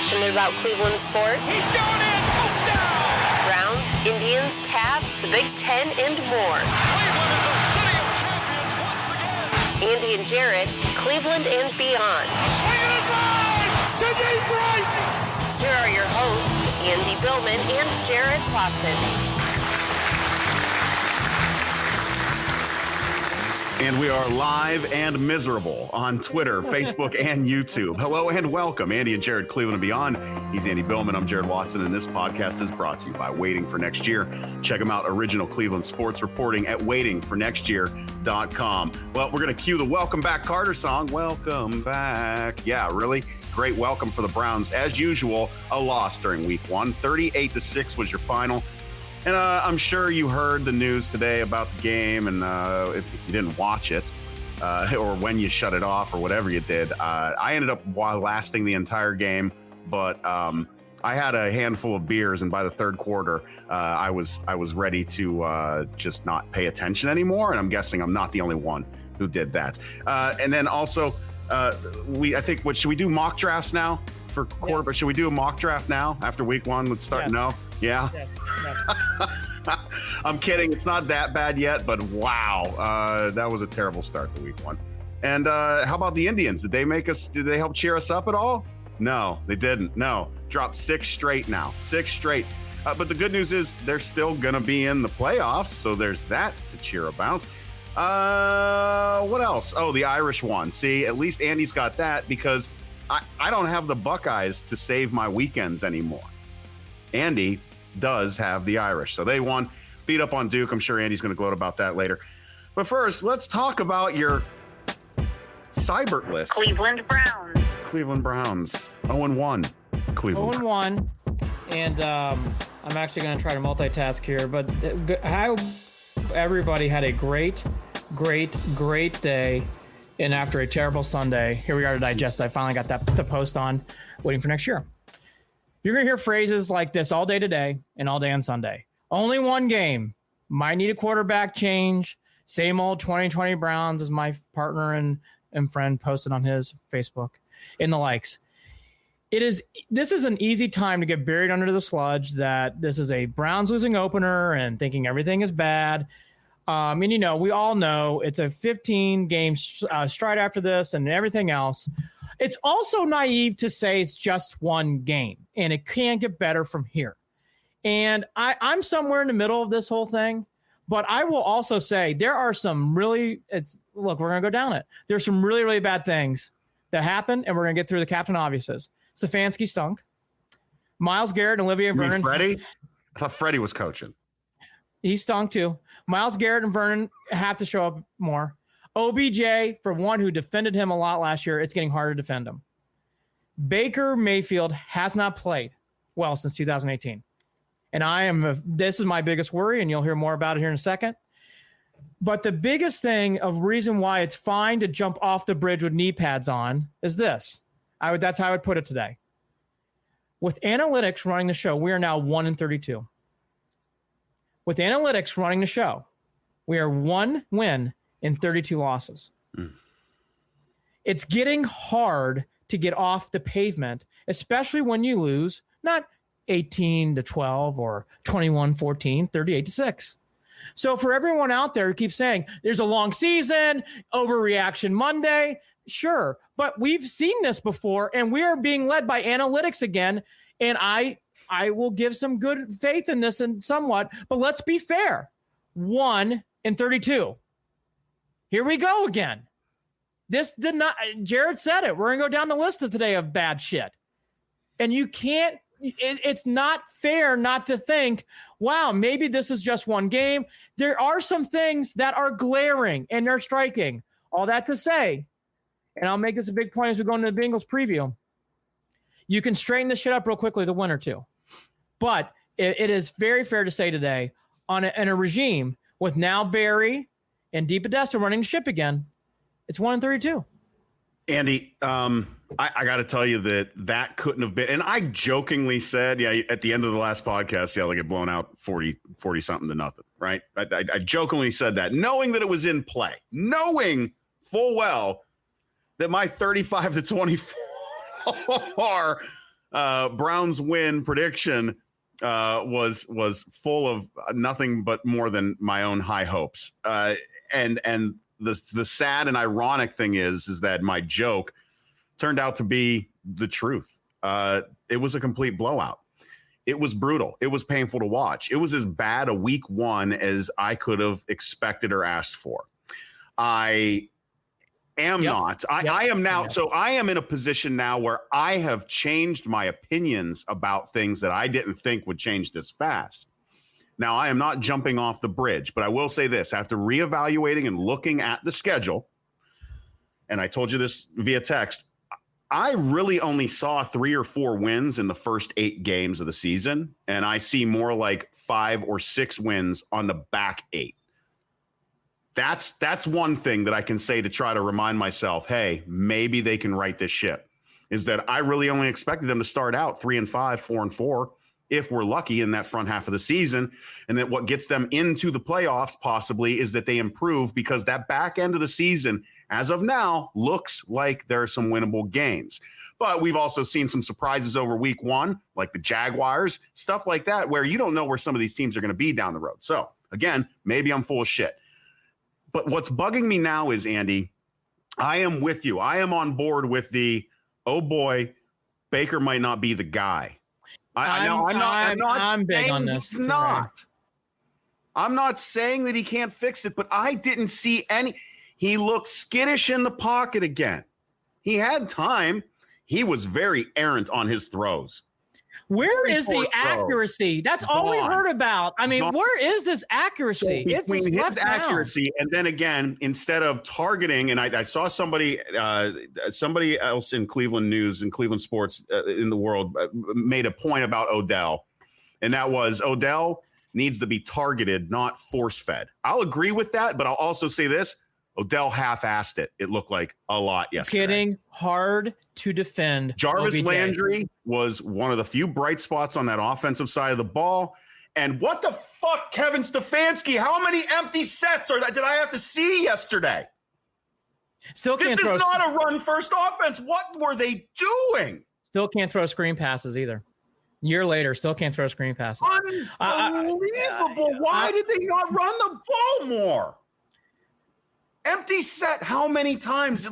passionate about Cleveland sports. He's going in! Touchdown! Browns, Indians, Cavs, the Big Ten, and more. Cleveland is a city of champions once again! Andy and Jarid, Cleveland and beyond. Swing it line! To deep right! Here are your hosts, Andy Billman and Jarid Watson. And we are live and miserable on Twitter, Facebook, and YouTube. Hello and welcome, Andy and Jarid, Cleveland and beyond. He's Andy Billman. I'm Jarid Watson, and this podcast is brought to you by Waiting for Next Year. Check them out, original Cleveland sports reporting at waitingfornextyear.com. Well, we're going to cue the Welcome Back Carter song. Welcome back. Yeah, really great welcome for the Browns. As usual, a loss during week one. 38-6 was your final. And I'm sure you heard the news today about the game, and if you didn't watch it, or when you shut it off, or whatever you did, I ended up lasting the entire game, but I had a handful of beers, and by the third quarter, I was ready to just not pay attention anymore, and I'm guessing I'm not the only one who did that. And then also, I think, should we do mock drafts now for quarterback? Yes. Should we do a mock draft now after week one? Let's start. Yes. No? Yeah. Yes. I'm kidding. It's not that bad yet, but wow, that was a terrible start to week one. And how about the Indians? Did they help cheer us up at all? No, they didn't. No, dropped 6 straight now, 6 straight. But the good news is they're still going to be in the playoffs. So there's that to cheer about. What else? Oh, the Irish won. See, at least Andy's got that because I don't have the Buckeyes to save my weekends anymore. Andy does have the Irish. So they won, beat up on Duke. I'm sure Andy's going to gloat about that later. But first, let's talk about your Cybertless. Cleveland Browns. 0-1. Cleveland. 0-1. And I'm actually going to try to multitask here. But how everybody had a great day. And after a terrible Sunday, here we are to digest. I finally got the post on Waiting for Next Year. You're going to hear phrases like this all day today and all day on Sunday. Only one game. Might need a quarterback change. Same old 2020 Browns, as my partner and friend posted on his Facebook, and the likes. This is an easy time to get buried under the sludge that this is a Browns losing opener and thinking everything is bad. And, we all know it's a 15-game stride after this and everything else. It's also naive to say it's just one game, and it can't get better from here. And I'm somewhere in the middle of this whole thing, but I will also say there are some we're going to go down it. There's some really, really bad things that happen, and we're going to get through the Captain Obviouses. Stefanski stunk. Myles Garrett and Olivier Vernon. Freddie? I thought Freddie was coaching. He stunk too. Myles Garrett and Vernon have to show up more. OBJ, for one who defended him a lot last year, it's getting harder to defend him. Baker Mayfield has not played well since 2018. And this is my biggest worry, and you'll hear more about it here in a second. But the biggest reason why it's fine to jump off the bridge with knee pads on is this. That's how I would put it today. With analytics running the show, we are now 1-32. With analytics running the show, we are 1 win in 32 losses. It's getting hard to get off the pavement, especially when you lose not 18-12 or 21-14, 38-6. So for everyone out there who keeps saying there's a long season, overreaction Monday, sure, but we've seen this before, and we are being led by analytics again, and I will give some good faith in this and somewhat, but let's be fair. 1-32. Here we go again. This did not, Jarid said it. We're going to go down the list of today of bad shit. And you can't, it's not fair not to think, wow, maybe this is just one game. There are some things that are glaring and they're striking. All that to say, and I'll make this a big point as we go into the Bengals preview, you can straighten this shit up real quickly, the win or two. But it is very fair to say today, in a regime with now Barry and DePodesta running the ship again, it's 1-32. Andy, I got to tell you that couldn't have been. And I jokingly said, at the end of the last podcast, they'll get blown out 40 something to nothing. Right. I jokingly said that, knowing that it was in play, knowing full well that my 35-24 Browns win prediction was full of nothing but more than my own high hopes. And the sad and ironic thing is that my joke turned out to be the truth. It was a complete blowout. It was brutal. It was painful to watch. It was as bad a week one as I could have expected or asked for. I am not. I am now. So I am in a position now where I have changed my opinions about things that I didn't think would change this fast. Now, I am not jumping off the bridge, but I will say this. After reevaluating and looking at the schedule, and I told you this via text, I really only saw 3 or 4 wins in the first 8 games of the season, and I see more like 5 or 6 wins on the back 8. That's one thing that I can say to try to remind myself, hey, maybe they can right this ship, is that I really only expected them to start out 3-5, 4-4, if we're lucky in that front half of the season. And that what gets them into the playoffs possibly is that they improve, because that back end of the season, as of now, looks like there are some winnable games. But we've also seen some surprises over week one, like the Jaguars, stuff like that, where you don't know where some of these teams are going to be down the road. So again, maybe I'm full of shit. But what's bugging me now is, Andy, I am with you. I am on board with the, oh boy, Baker might not be the guy. I'm big on this. He's not. I'm not saying that he can't fix it, but I didn't see any. He looked skittish in the pocket again. He had time. He was very errant on his throws. Where is the accuracy? That's all we heard about. I mean, where is this accuracy? So between his accuracy and then again, instead of targeting, and I saw somebody else in Cleveland news and Cleveland sports in the world made a point about Odell, and that was Odell needs to be targeted, not force-fed. I'll agree with that, but I'll also say this. Odell half-assed it. It looked like a lot yesterday. It's getting hard to defend. Jarvis OBJ. Landry was one of the few bright spots on that offensive side of the ball. And what the fuck, Kevin Stefanski? How many empty sets did I have to see yesterday? Still can't this throw. Is not a run-first offense. What were they doing? Still can't throw screen passes either. Year later, still can't throw screen passes. Unbelievable. Why did they not run the ball more? Empty set. How many times?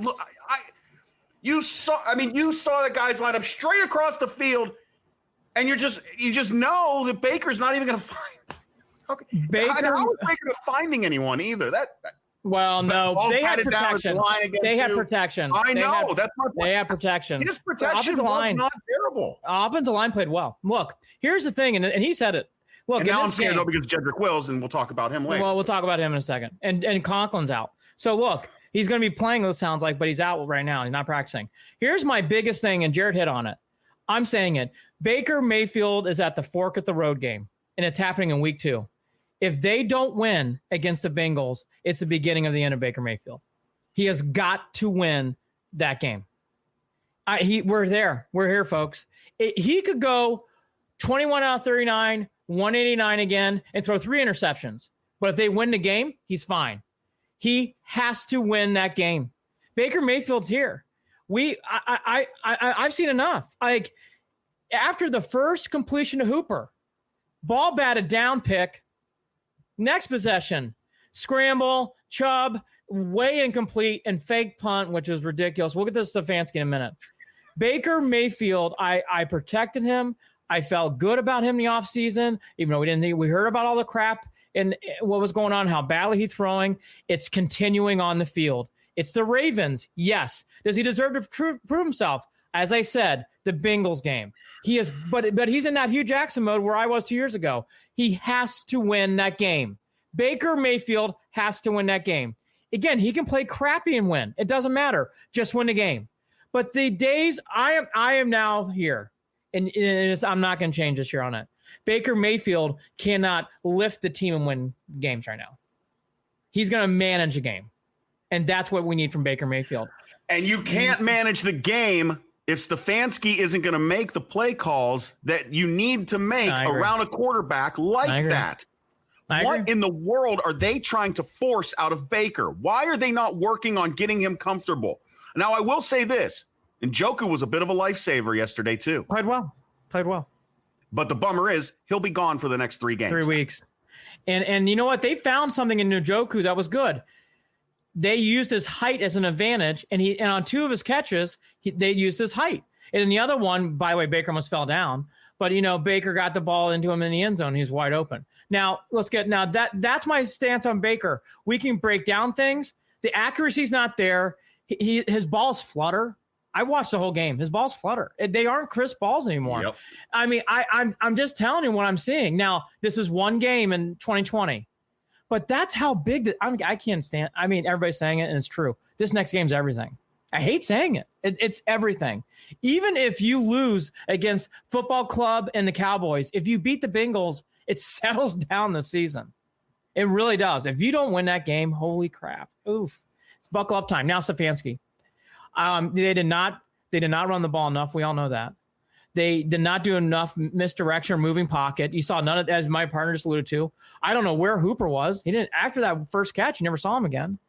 You saw the guys line up straight across the field, and you just know that Baker's not even going to find. Okay. How is Baker finding anyone either? Well, no, they had protection. They had protection. I know. That's my point. They had protection. His protection was not terrible. Offensive line played well. Look, here's the thing, and he said it. Look, and now I'm scared though because Jedrick Wills, and we'll talk about him later. Well, we'll talk about him in a second. And Conklin's out. So look, he's going to be playing, it sounds like, but he's out right now. He's not practicing. Here's my biggest thing, and Jared hit on it. I'm saying it. Baker Mayfield is at the fork at the road game, and it's happening in week 2. If they don't win against the Bengals, it's the beginning of the end of Baker Mayfield. He has got to win that game. We're there. We're here, folks. He could go 21 out of 39, 189 again, and throw 3 interceptions. But if they win the game, he's fine. He has to win that game. Baker Mayfield's here. I've seen enough. Like, after the first completion to Hooper, ball batted down pick, next possession, scramble, Chubb, way incomplete, and fake punt, which is ridiculous. We'll get to Stefanski in a minute. Baker Mayfield, I protected him. I felt good about him in the offseason, even though we heard about all the crap and what was going on, how badly he's throwing. It's continuing on the field. It's the Ravens. Yes. Does he deserve to prove himself? As I said, the Bengals game. He is, but he's in that Hugh Jackson mode where I was 2 years ago. He has to win that game. Baker Mayfield has to win that game. Again, he can play crappy and win. It doesn't matter. Just win the game. But the days I am now here, and I'm not going to change this year on it. Baker Mayfield cannot lift the team and win games right now. He's going to manage a game. And that's what we need from Baker Mayfield. And you can't manage the game if Stefanski isn't going to make the play calls that you need to make around a quarterback like that. What in the world are they trying to force out of Baker? Why are they not working on getting him comfortable? Now, I will say this. And Njoku was a bit of a lifesaver yesterday, too. Played well. But the bummer is he'll be gone for the next 3 games. 3 weeks. And you know what? They found something in Njoku that was good. They used his height as an advantage, and on 2 of his catches, they used his height. And in the other one, by the way, Baker almost fell down. But, Baker got the ball into him in the end zone. He's wide open. Now, that's my stance on Baker. We can break down things. The accuracy's not there. His balls flutter. I watched the whole game. His balls flutter. They aren't crisp balls anymore. Yep. I mean, I'm just telling you what I'm seeing. Now, this is one game in 2020. But that's how big I can't stand. I mean, everybody's saying it, and it's true. This next game's everything. I hate saying it. It's everything. Even if you lose against Football Club and the Cowboys, if you beat the Bengals, it settles down the season. It really does. If you don't win that game, holy crap. Oof. It's buckle up time. Now, Stefanski. They did not run the ball enough. We all know that. They did not do enough misdirection or moving pocket. You saw none of, as my partner just alluded to. I don't know where Hooper was. He didn't, after that first catch, you never saw him again.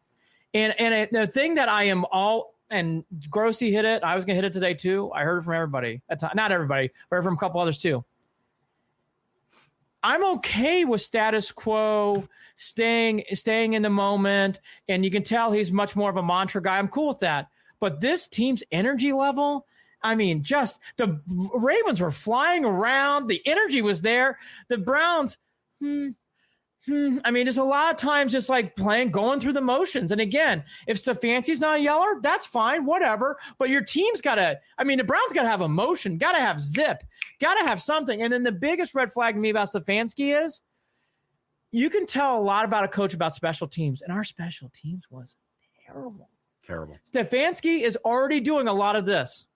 And the thing that I am all, and Grossi hit it. I was going to hit it today too. I heard it from everybody. Not everybody, but I heard from a couple others too. I'm okay with status quo, staying in the moment. And you can tell he's much more of a mantra guy. I'm cool with that. But this team's energy level, I mean, just the Ravens were flying around. The energy was there. The Browns, I mean, there's a lot of times just like going through the motions. And again, if Stefanski's not a yeller, that's fine, whatever. But your team's got to, the Browns got to have emotion, got to have zip, got to have something. And then the biggest red flag to me about Stefanski is you can tell a lot about a coach about special teams. And our special teams was terrible. Terrible. Stefanski is already doing a lot of this.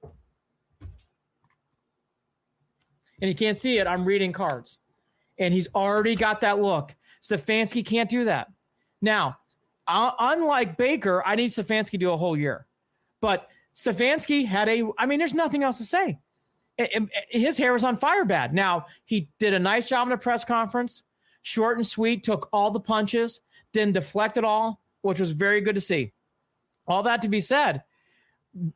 And you can't see it. I'm reading cards. And he's already got that look. Stefanski can't do that. Now, unlike Baker, I need Stefanski to do a whole year. But Stefanski had there's nothing else to say. His hair was on fire bad. Now, he did a nice job in the press conference. Short and sweet, took all the punches, didn't deflect at all, which was very good to see. All that to be said,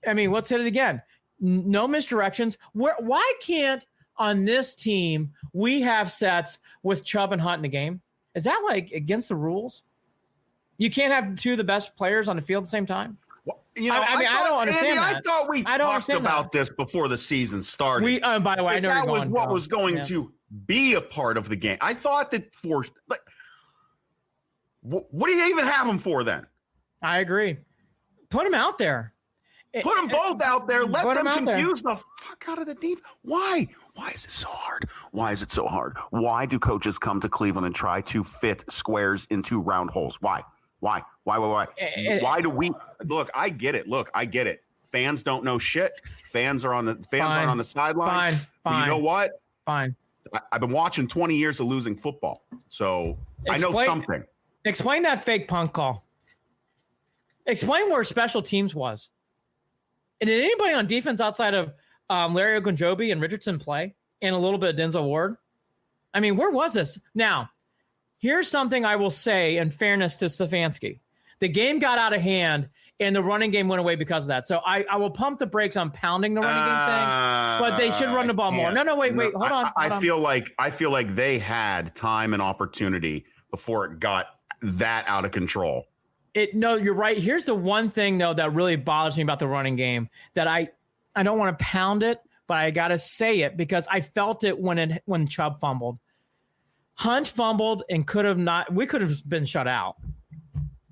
let's hit it again. No misdirections. Why can't on this team we have sets with Chubb and Hunt in the game? Is that like against the rules? You can't have 2 of the best players on the field at the same time? Well, I don't understand Andy, that. I thought we talked about this before the season started. By the way, I know that was what was going to be a part of the game. I thought that what do you even have them for then? I agree. Put them out there. Put them both out there. Let them confuse the fuck out of the defense. Why? Why is it so hard? Why is it so hard? Why do coaches come to Cleveland and try to fit squares into round holes? Why? Why do we look? I get it. Fans don't know shit. Fans aren't on the sideline. Fine. You know what? Fine. I've been watching 20 years of losing football, so I know something. Explain that fake punt call. Explain where special teams was. And did anybody on defense outside of Larry Ogunjobi and Richardson play? And a little bit of Denzel Ward? Where was this? Now, here's something I will say in fairness to Stefanski. The game got out of hand, and the running game went away because of that. So I will pump the brakes on pounding the running game thing, but they should run the ball more. No, wait, hold on. I feel like they had time and opportunity before it got that out of control. No, you're right. Here's the one thing, though, that really bothers me about the running game that I don't want to pound it, but I got to say it because I felt it when Chubb fumbled. Hunt fumbled and we could have been shut out.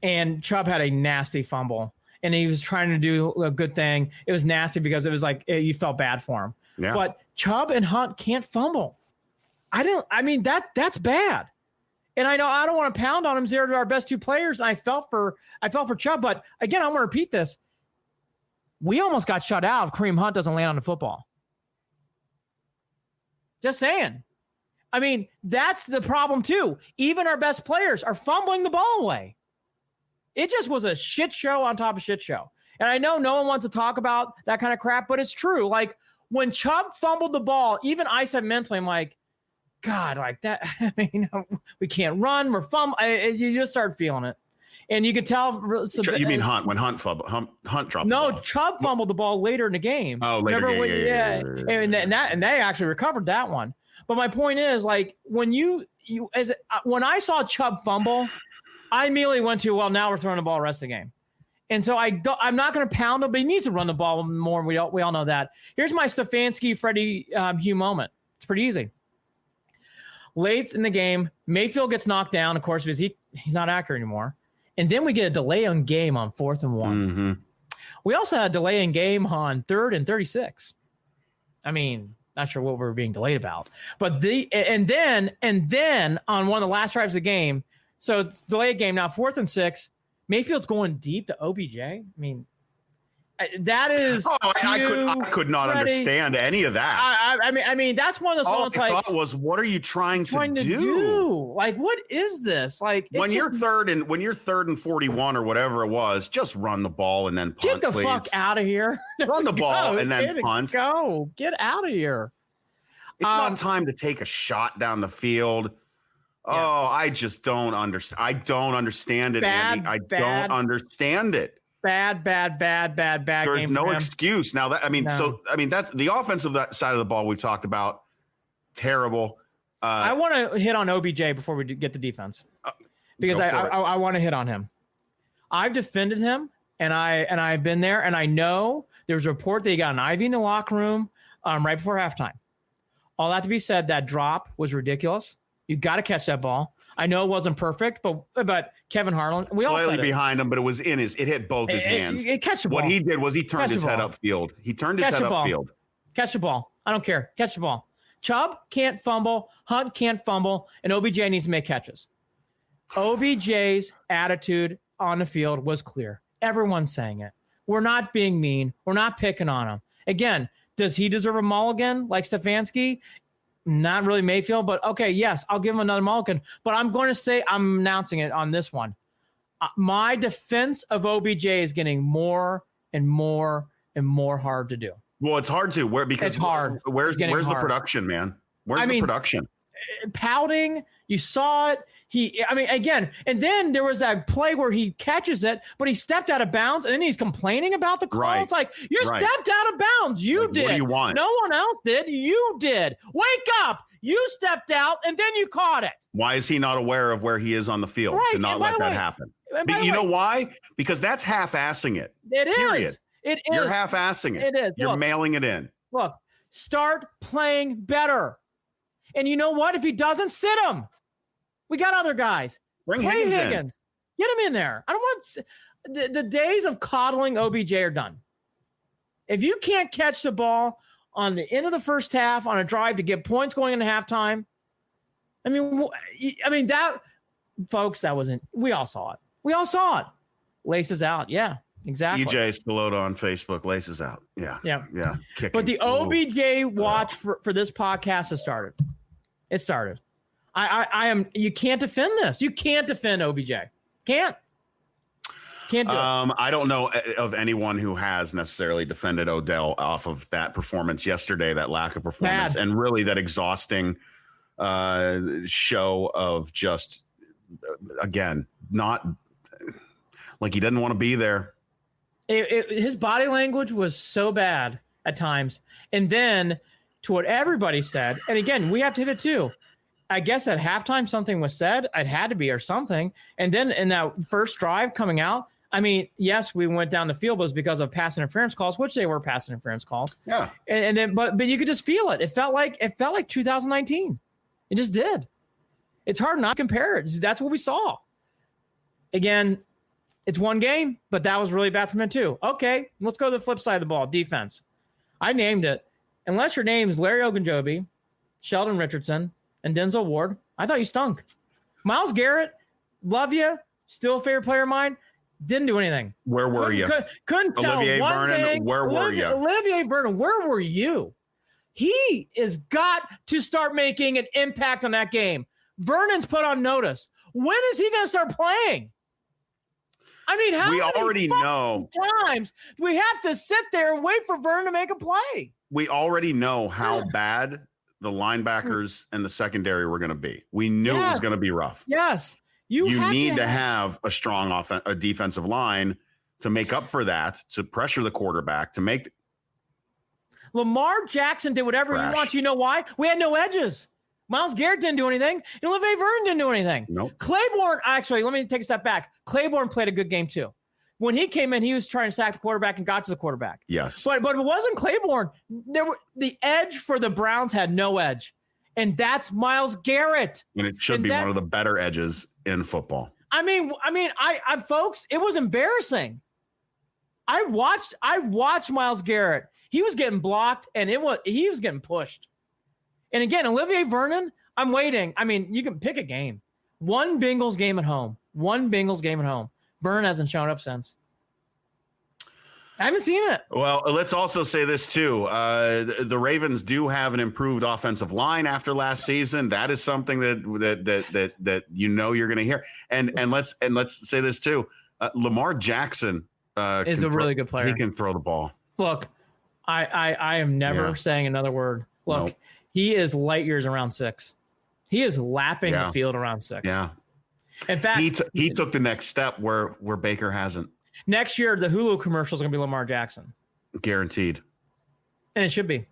And Chubb had a nasty fumble and he was trying to do a good thing. It was nasty because it was like you felt bad for him. Yeah. But Chubb and Hunt can't fumble. That's bad. And I know I don't want to pound on him. They're our best 2 players. I felt for Chubb, but again, I'm going to repeat this. We almost got shut out if Kareem Hunt doesn't land on the football. Just saying. That's the problem too. Even our best players are fumbling the ball away. It just was a shit show on top of shit show. And I know no one wants to talk about that kind of crap, but it's true. Like when Chubb fumbled the ball, even I said mentally, I'm like, God, like that. We can't run. We're fumbling. You just start feeling it. And you could tell. You mean Hunt when Hunt dropped the ball? Chubb fumbled the ball later in the game. Oh, later. Remember and they actually recovered that one. But my point is, like, when when I saw Chubb fumble, I immediately went to, well, now we're throwing the ball the rest of the game. And so I'm not going to pound him, but he needs to run the ball more. We all know that. Here's my Stefanski, Freddie Hugh moment. It's pretty easy. Late in the game, Mayfield gets knocked down, of course, because he's not accurate anymore. And then we get a delay on game on 4th and 1. Mm-hmm. We also had a delay in game on 3rd and 36. I mean, not sure what we were being delayed about. But and then on one of the last drives of the game, so it's delayed game now, 4th and 6, Mayfield's going deep to OBJ. I mean, that is. Oh, I could not understand any of that. I mean, that's one of those moments. All I thought was, what are you trying to do? Like, what is this? Like, when you're third and 41 or whatever it was, just run the ball and then punt. Get the please. fuck out of here. Run the ball and then punt. Go. Get out of here. It's not time to take a shot down the field. Yeah. Oh, I just don't understand. I don't understand it, Andy. I don't understand it. Bad. There's no excuse. Now that's the offensive side of the ball we've talked about. Terrible. I want to hit on OBJ before we get the defense because I want to hit on him. I've defended him and I've been there and I know there was a report that he got an IV in the locker room right before halftime. All that to be said, that drop was ridiculous. You got to catch that ball. I know it wasn't perfect, but Kevin Harlan, we all said it. Behind him, but it was it hit both his hands. Catch the ball. What he did was he turned his head upfield. Catch the ball. I don't care. Catch the ball. Chubb can't fumble. Hunt can't fumble. And OBJ needs to make catches. OBJ's attitude on the field was clear. Everyone's saying it. We're not being mean. We're not picking on him. Again, does he deserve a mulligan like Stefanski? Not really Mayfield, but okay, yes, I'll give him another mulligan. But I'm going to say, I'm announcing it on this one. My defense of OBJ is getting more and more and more hard to do. Well, it's hard to. Because it's hard. Where's the production, man? Where's the production? Pouting. You saw it. Again, and then there was that play where he catches it, but he stepped out of bounds, and then he's complaining about the call. Right. It's like, you stepped out of bounds. You did. What do you want? No one else did. You did. Wake up. You stepped out, and then you caught it. Why is he not aware of where he is on the field to not let that happen? You know why? Because that's half-assing it. It is. Period. It is. You're half-assing it. It is. You're mailing it in. Look, start playing better. And you know what? If he doesn't, sit him. We got other guys. Bring Higgins in. Get him in there. I don't want the days of coddling OBJ are done. If you can't catch the ball on the end of the first half on a drive to get points going into halftime, I mean that, folks, that wasn't. We all saw it. Laces out. Yeah, exactly. EJ Spilota on Facebook. Laces out. Yeah. Kicking. But the OBJ watch for this podcast has started. It started. You can't defend this. You can't defend OBJ. Can't do it. I don't know of anyone who has necessarily defended Odell off of that performance yesterday, that lack of performance, and really that exhausting show of just, again, not like he didn't want to be there. His body language was so bad at times. And then to what everybody said, and again, we have to hit it too. I guess at halftime something was said. It had to be or something. And then in that first drive coming out, I mean, yes, we went down the field, but it was because of pass interference calls, which they were pass interference calls. Yeah. And then, but you could just feel it. It felt like 2019. It just did. It's hard not to compare it. That's what we saw. Again, it's one game, but that was really bad for him too. Okay, let's go to the flip side of the ball. Defense. I named it. Unless your name is Larry Ogunjobi, Sheldon Richardson, and Denzel Ward, I thought you stunk. Myles Garrett, love you, still a favorite player of mine, didn't do anything. Where were you? Couldn't tell Olivier one Vernon, thing. where were you? Olivier Vernon, where were you? He has got to start making an impact on that game. Vernon's put on notice. When is he going to start playing? I mean, how many times do we have to sit there and wait for Vernon to make a play? We already know how bad the linebackers and the secondary were going to be. We knew it was going to be rough. Yes. You need to have a strong a defensive line to make up for that, to pressure the quarterback, to make. Lamar Jackson did whatever he wants. You know why? We had no edges. Myles Garrett didn't do anything. And Olivier Vernon didn't do anything. Nope. Claiborne, actually, let me take a step back. Claiborne played a good game too. When he came in, he was trying to sack the quarterback and got to the quarterback. Yes. But if it wasn't Claiborne, the edge for the Browns had no edge. And that's Myles Garrett. And it should be one of the better edges in football. I mean, folks, it was embarrassing. I watched Myles Garrett. He was getting blocked and he was getting pushed. And again, Olivier Vernon, I'm waiting. I mean, you can pick a game. One Bengals game at home. Vernon hasn't shown up since. I haven't seen it. Well, let's also say this too. The Ravens do have an improved offensive line after last season. That is something that you're going to hear. And let's say this too. Lamar Jackson is a really good player. He can throw the ball. Look, I am never saying another word. Look, nope. He is light years around 6. He is lapping the field around 6. Yeah. In fact, he took the next step where Baker hasn't. Next year, the Hulu commercial is going to be Lamar Jackson. Guaranteed. And it should be.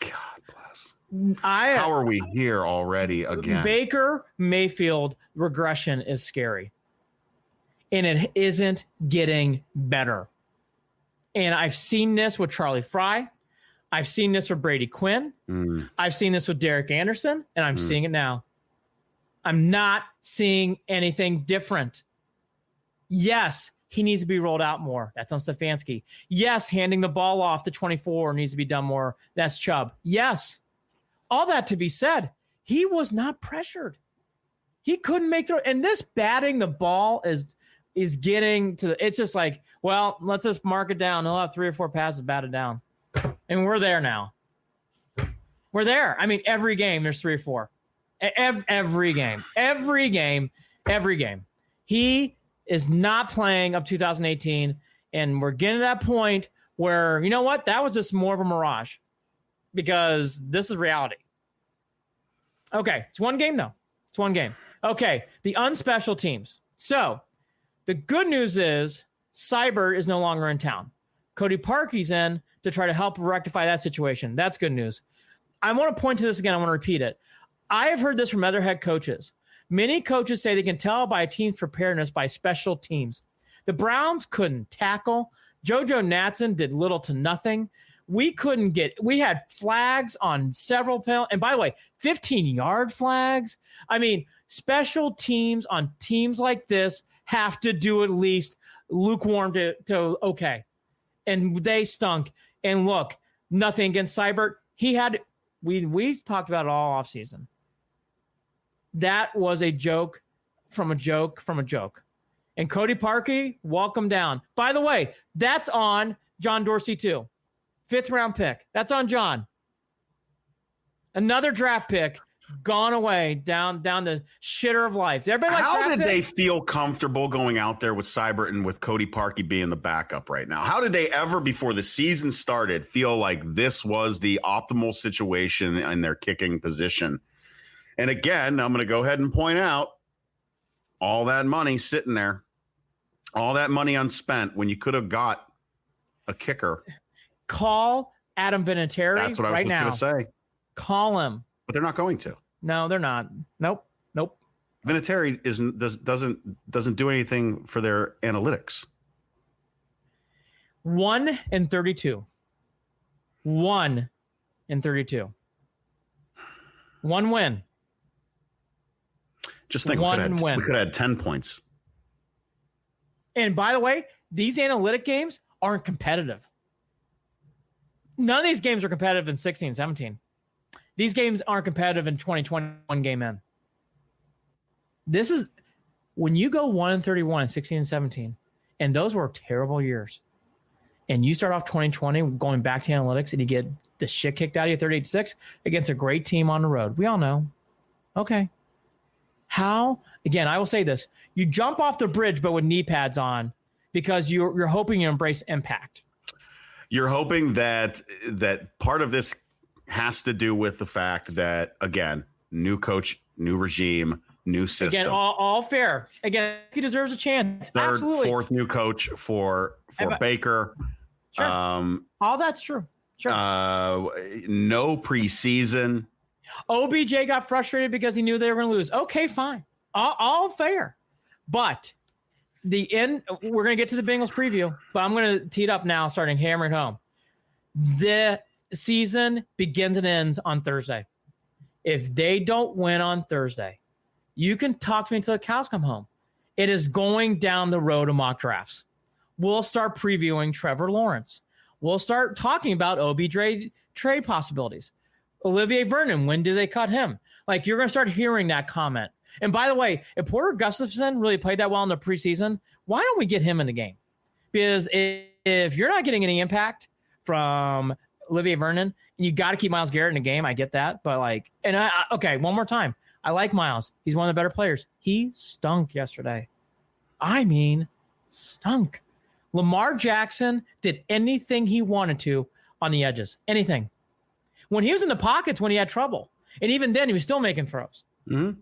God bless. How are we here already again? Baker Mayfield regression is scary. And it isn't getting better. And I've seen this with Charlie Fry. I've seen this with Brady Quinn. I've seen this with Derek Anderson. And I'm seeing it now. I'm not seeing anything different. Yes, he needs to be rolled out more. That's on Stefanski. Yes, handing the ball off to 24 needs to be done more. That's Chubb. Yes. All that to be said, he was not pressured. He couldn't make throw. And this batting the ball is getting to it's just like, well, let's just mark it down. He'll have 3 or 4 passes batted down. And we're there now. We're there. I mean, every game there's 3 or 4. Every game. He is not playing up 2018, and we're getting to that point where, you know what, that was just more of a mirage because this is reality. Okay, it's one game, though. It's one game. Okay, the unspecial teams. So the good news is Seibert is no longer in town. Cody Parkey's in to try to help rectify that situation. That's good news. I want to point to this again. I want to repeat it. I have heard this from other head coaches. Many coaches say they can tell by a team's preparedness by special teams. The Browns couldn't tackle. JoJo Natson did little to nothing. We had flags on several penalties. And by the way, 15-yard flags. I mean, special teams on teams like this have to do at least lukewarm to okay. And they stunk. And look, nothing against Seibert. We talked about it all offseason. That was a joke from a joke from a joke. And Cody Parkey, welcome down. By the way, that's on John Dorsey too. 5th round pick. That's on John. Another draft pick gone away down the shitter of life. How did they feel comfortable going out there with Seibert and with Cody Parkey being the backup right now? How did they ever, before the season started, feel like this was the optimal situation in their kicking position? And again, I'm going to go ahead and point out all that money sitting there, all that money unspent when you could have got a kicker. Call Adam Vinatieri. That's what I was going to say. Call him. But they're not going to. No, they're not. Nope. Vinatieri doesn't do anything for their analytics. 1-32. 1-32. One win. Just think we could have had 10 points. And by the way, these analytic games aren't competitive. None of these games are competitive in 16, 17. These games aren't competitive in 2021 game in. This is when you go 1-31, 16 and 17, and those were terrible years. And you start off 2020 going back to analytics and you get the shit kicked out of you 38-6 against a great team on the road. We all know. Okay. How? Again, I will say this. You jump off the bridge, but with knee pads on because you're hoping you embrace impact. You're hoping that part of this has to do with the fact that, again, new coach, new regime, new system. Again, all fair. Again, he deserves a chance. Third, Absolutely. fourth new coach for Baker. Sure. All that's true. Sure. No preseason. OBJ got frustrated because he knew they were going to lose. Okay, fine. All fair. But we're going to get to the Bengals preview, but I'm going to tee it up now, starting hammering home. The season begins and ends on Thursday. If they don't win on Thursday, you can talk to me until the cows come home. It is going down the road of mock drafts. We'll start previewing Trevor Lawrence. We'll start talking about OBJ trade possibilities. Olivier Vernon, when do they cut him? Like, you're going to start hearing that comment. And by the way, if Porter Gustafson really played that well in the preseason, why don't we get him in the game? Because if you're not getting any impact from Olivier Vernon, you got to keep Myles Garrett in the game. I get that. But okay, one more time. I like Myles. He's one of the better players. He stunk yesterday. I mean, stunk. Lamar Jackson did anything he wanted to on the edges. Anything. When he was in the pockets when he had trouble. And even then, he was still making throws. Mm-hmm.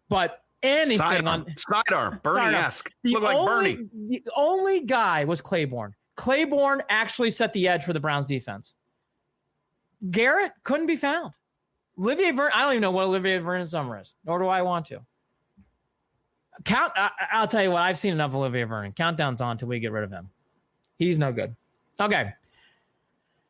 But anything sidearm, Bernie-esque. Look like Bernie. The only guy was Claiborne. Claiborne actually set the edge for the Browns defense. Garrett couldn't be found. Olivier Vernon, I don't even know what Olivier Vernon's number is, nor do I want to. I'll tell you what, I've seen enough of Olivier Vernon. Countdown's on until we get rid of him. He's no good. Okay.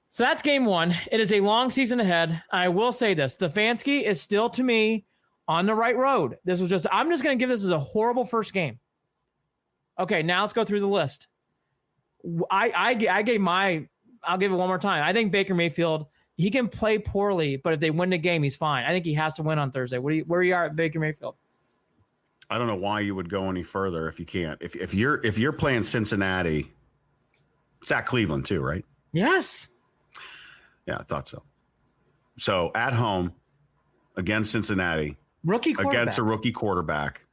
So that's game one. It is a long season ahead. I will say this. Stefanski is still, to me, on the right road. I'm just going to give this as a horrible first game. Okay, now let's go through the list. I'll give it one more time. I think Baker Mayfield, he can play poorly, but if they win the game, he's fine. I think he has to win on Thursday. Where are you at Baker Mayfield? I don't know why you would go any further if you can't. If you're playing Cincinnati, it's at Cleveland too, right? Yes. Yeah, I thought so. So at home against Cincinnati, against a rookie quarterback,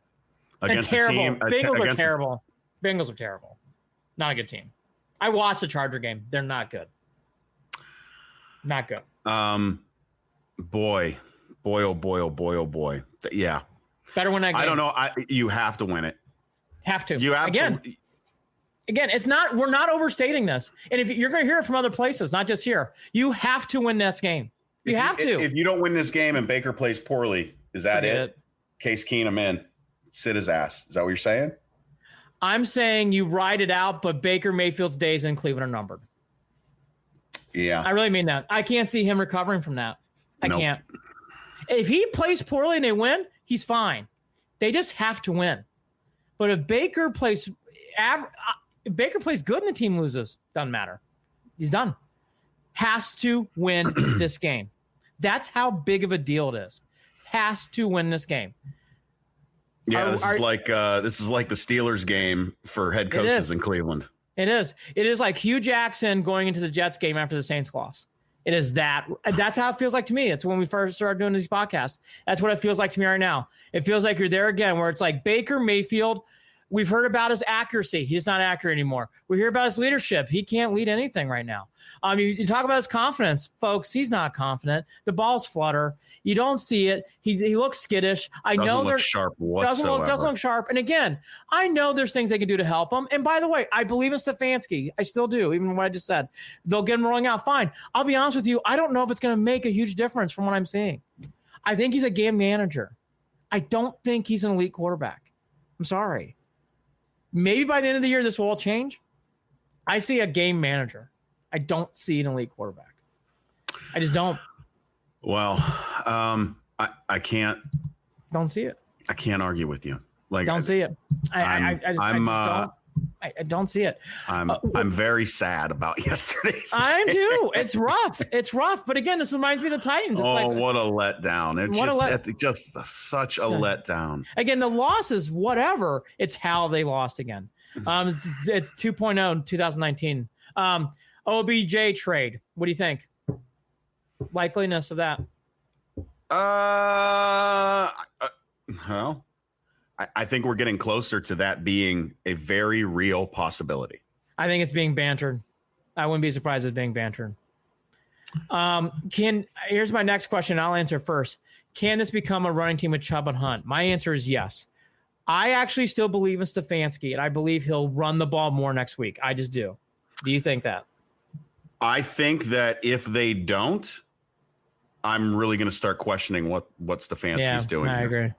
against a team. Bengals are terrible. Bengals are terrible. Not a good team. I watched the Charger game. They're not good. Not good. Boy, oh boy. Yeah. Better win that game. I don't know. You have to win it. Have to. You have Again, it's not. We're not overstating this. And if you're going to hear it from other places, not just here, you have to win this game. You have to. If you don't win this game and Baker plays poorly, is that it? Case Keenum in. Sit his ass. Is that what you're saying? I'm saying you ride it out, but Baker Mayfield's days in Cleveland are numbered. Yeah. I really mean that. I can't see him recovering from that. I can't. If he plays poorly and they win, he's fine. They just have to win. But if Baker plays good and the team loses, doesn't matter. He's done. Has to win this game. That's how big of a deal it is. Has to win this game. Yeah, this is like the Steelers game for head coaches in Cleveland. It is. It is like Hugh Jackson going into the Jets game after the Saints loss. It is that. That's how it feels like to me. It's when we first started doing these podcasts. That's what it feels like to me right now. It feels like you're there again, where it's like Baker Mayfield. We've heard about his accuracy. He's not accurate anymore. We hear about his leadership. He can't lead anything right now. You talk about his confidence, folks. He's not confident. The balls flutter. You don't see it. He looks skittish. Doesn't look sharp whatsoever. Doesn't look sharp. And again, I know there's things they can do to help him. And by the way, I believe in Stefanski. I still do, even what I just said. They'll get him rolling out fine. I'll be honest with you. I don't know if it's going to make a huge difference from what I'm seeing. I think he's a game manager. I don't think he's an elite quarterback. I'm sorry. Maybe by the end of the year, this will all change. I see a game manager. I don't see an elite quarterback. I just don't. Well, I can't. Don't see it. I can't argue with you. Don't see it. I don't see it. I'm very sad about yesterday's game. I am too. It's rough. It's rough. But again, this reminds me of the Titans. It's what a letdown. It's just such a letdown. Again, the loss is whatever. It's how they lost again. It's 2.0 in 2019. OBJ trade. What do you think? Likeliness of that? Well, I think we're getting closer to that being a very real possibility. I think it's being bantered. I wouldn't be surprised if it's being bantered. Here's my next question. I'll answer first. Can this become a running team with Chubb and Hunt? My answer is yes. I actually still believe in Stefanski, and I believe he'll run the ball more next week. I just do. Do you think that? I think that if they don't, I'm really going to start questioning what Stefanski's doing. I agree.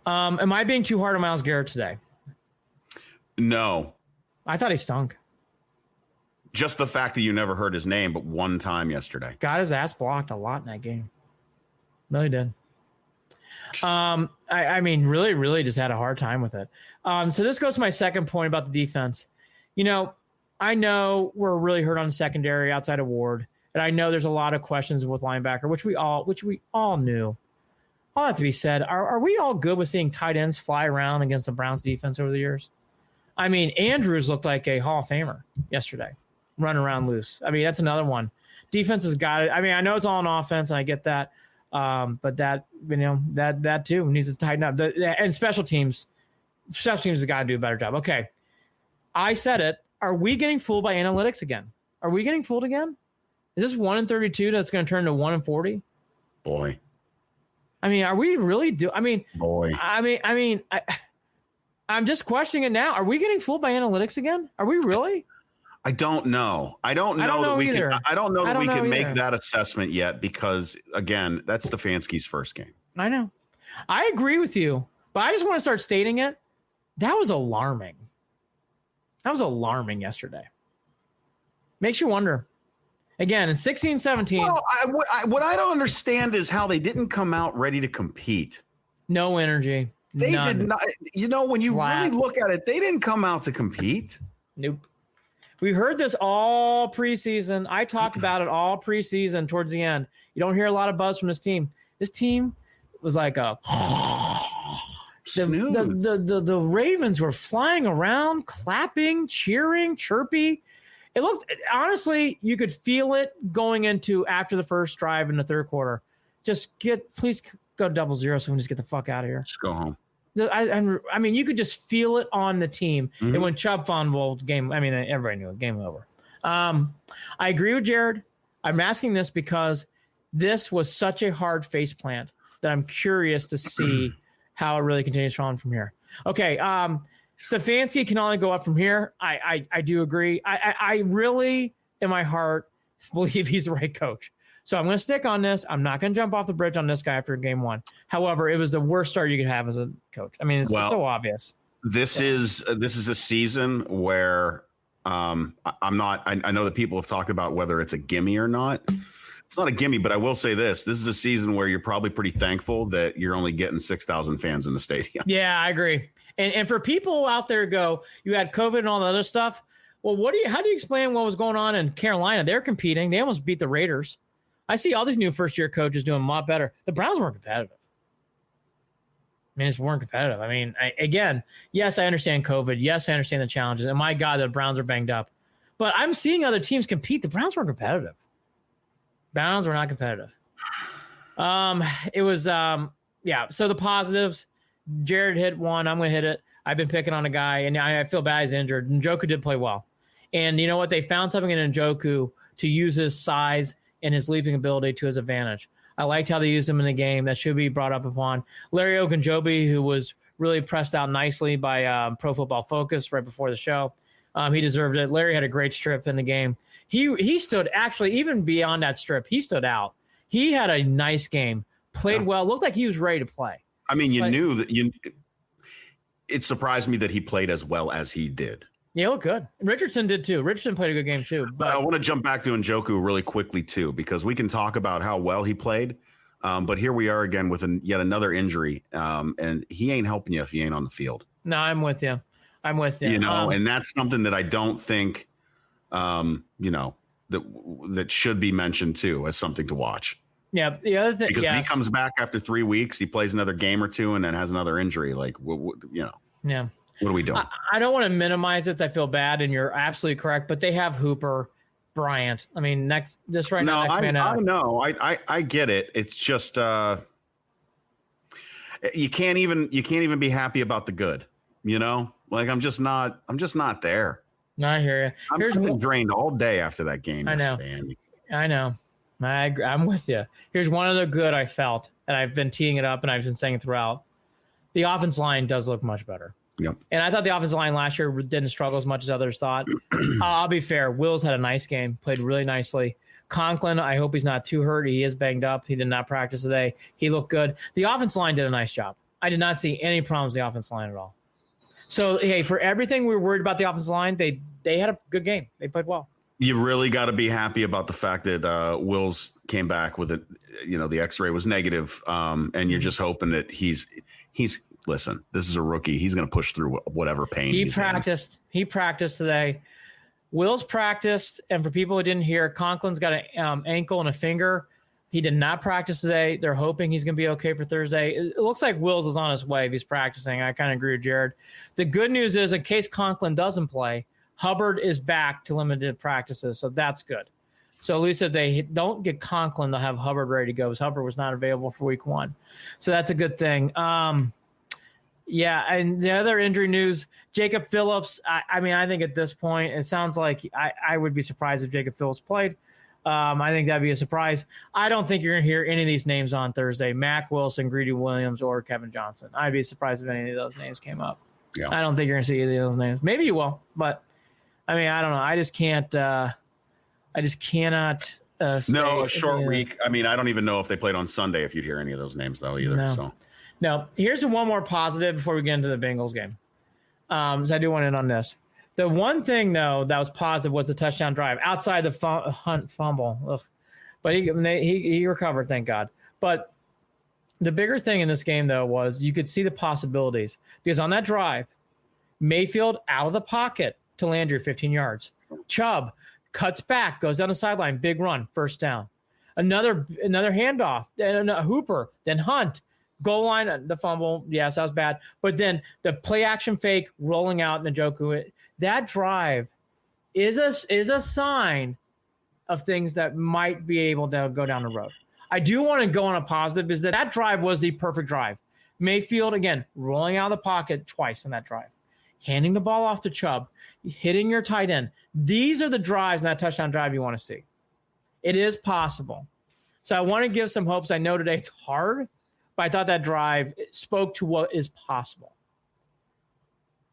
Am I being too hard on Myles Garrett today? No. I thought he stunk. Just the fact that you never heard his name but one time yesterday. Got his ass blocked a lot in that game. Really did. I mean, really just had a hard time with it. So this goes to my second point about the defense. You know, I know we're really hurt on the secondary outside of Ward, and I know there's a lot of questions with linebacker, which we all knew. All that to be said, are we all good with seeing tight ends fly around against the Browns defense over the years? I mean, Andrews looked like a Hall of Famer yesterday, running around loose. I mean, that's another one. Defense has got it. I mean, I know it's all on offense, and I get that. But that, you know, that too needs to tighten up. And special teams has got to do a better job. Okay. I said it. Are we getting fooled by analytics again? Are we getting fooled again? Is this 1-32 that's going to turn to 1-40? Boy. I mean, are we really Boy. I'm just questioning it now. Are we getting fooled by analytics again? Are we really? I don't know. I don't know that we can make that assessment yet because, again, that's Stefanski's first game. I know. I agree with you, but I just want to start stating it. That was alarming. That was alarming yesterday. Makes you wonder. Again, in 16-17. Well, what I don't understand is how they didn't come out ready to compete. No energy. They None. did not. You know, when you Flat. really look at it, they didn't come out to compete. Nope. We heard this all preseason. I talked about it all preseason towards the end. You don't hear a lot of buzz from this team. This team was like a the Ravens were flying around, clapping, cheering, chirpy. It looked, honestly, you could feel it going into after the first drive in the third quarter. Please go 0-0 so we can just get the fuck out of here. Just go home. I mean, you could just feel it on the team. Mm-hmm. And when Chubb fumbled, everybody knew it. Game over. I agree with Jared. I'm asking this because this was such a hard face plant that I'm curious to see how it really continues on from here. Okay. Stefanski can only go up from here. I do agree. I really, in my heart, believe he's the right coach. So I'm going to stick on this. I'm not going to jump off the bridge on this guy after game one. However, it was the worst start you could have as a coach. I mean, it's so obvious. This is a season where I'm not. I know that people have talked about whether it's a gimme or not. It's not a gimme, but I will say this: this is a season where you're probably pretty thankful that you're only getting 6,000 fans in the stadium. Yeah, I agree. And for people out there who you had COVID and all the other stuff. Well, how do you explain what was going on in Carolina? They're competing. They almost beat the Raiders. I see all these new first-year coaches doing a lot better. The Browns weren't competitive. I mean, weren't competitive. I mean, yes, I understand COVID. Yes, I understand the challenges. And my God, the Browns are banged up. But I'm seeing other teams compete. The Browns weren't competitive. Browns were not competitive. It was, So the positives, Jared hit one. I'm going to hit it. I've been picking on a guy, and I feel bad he's injured. Njoku did play well. And you know what? They found something in Njoku to use his size and his leaping ability to his advantage. I liked how they used him in the game. That should be brought up upon. Larry Ogunjobi, who was really pressed out nicely by Pro Football Focus right before the show. He deserved it. Larry had a great strip in the game. He stood, actually, even beyond that strip, he stood out. He had a nice game, played well, looked like he was ready to play. I mean, it surprised me that he played as well as he did. Yeah, look good. Richardson did too. Richardson played a good game too. But I want to jump back to Njoku really quickly too, because we can talk about how well he played. But here we are again with yet another injury. And he ain't helping you if he ain't on the field. No, I'm with you. And that's something that I don't think, that should be mentioned too as something to watch. Yeah. The other thing, because if he comes back after 3 weeks, he plays another game or two and then has another injury. Yeah. What are we doing? I don't want to minimize it. I feel bad, and you're absolutely correct. But they have Hooper, Bryant. I mean, I know. I get it. It's just you can't even be happy about the good. I'm just not there. No, I hear you. I've been drained all day after that game. I know. Yesterday, Andy. I know. I'm with you. Here's one other good I felt, and I've been teeing it up, and I've been saying it throughout. The offense line does look much better. Yep. And I thought the offensive line last year didn't struggle as much as others thought. I'll be fair. Wills had a nice game, played really nicely. Conklin, I hope he's not too hurt. He is banged up. He did not practice today. He looked good. The offensive line did a nice job. I did not see any problems with the offensive line at all. So, hey, for everything we were worried about the offensive line, they had a good game. They played well. You really got to be happy about the fact that Wills came back with it. You know, the X-ray was negative, and you're just hoping that he's. Listen, this is a rookie. He's going to push through whatever pain. He practiced. He practiced today. Wills practiced, and for people who didn't hear, Conklin's got an ankle and a finger. He did not practice today. They're hoping he's going to be okay for Thursday. It looks like Wills is on his way if he's practicing. I kind of agree with Jared. The good news is, in case Conklin doesn't play, Hubbard is back to limited practices, so that's good. So at least if they don't get Conklin, they'll have Hubbard ready to go, because Hubbard was not available for week 1. So that's a good thing. Yeah, and the other injury news, Jacob Phillips, I mean, I think at this point, it sounds like I would be surprised if Jacob Phillips played. I think that'd be a surprise. I don't think you're going to hear any of these names on Thursday, Mac Wilson, Greedy Williams, or Kevin Johnson. I'd be surprised if any of those names came up. Yeah. I don't think you're going to see any of those names. Maybe you will, but I mean, I don't know. I just cannot no, a short week. I mean, I don't even know if they played on Sunday if you'd hear any of those names, though, either. No. So. Now, here's one more positive before we get into the Bengals game. So I do want to end on this. The one thing, though, that was positive was the touchdown drive outside the Hunt fumble. Ugh. But he recovered, thank God. But the bigger thing in this game, though, was you could see the possibilities. Because on that drive, Mayfield out of the pocket to Landry, 15 yards. Chubb cuts back, goes down the sideline, big run, first down. Another handoff, then Hooper, then Hunt. Goal line, the fumble, yes, that was bad. But then the play action fake, rolling out Njoku. That drive is a sign of things that might be able to go down the road. I do want to go on a positive, is that drive was the perfect drive. Mayfield, again, rolling out of the pocket twice in that drive. Handing the ball off to Chubb, hitting your tight end. These are the drives in that touchdown drive you want to see. It is possible. So I want to give some hopes. I know today it's hard, but I thought that drive spoke to what is possible.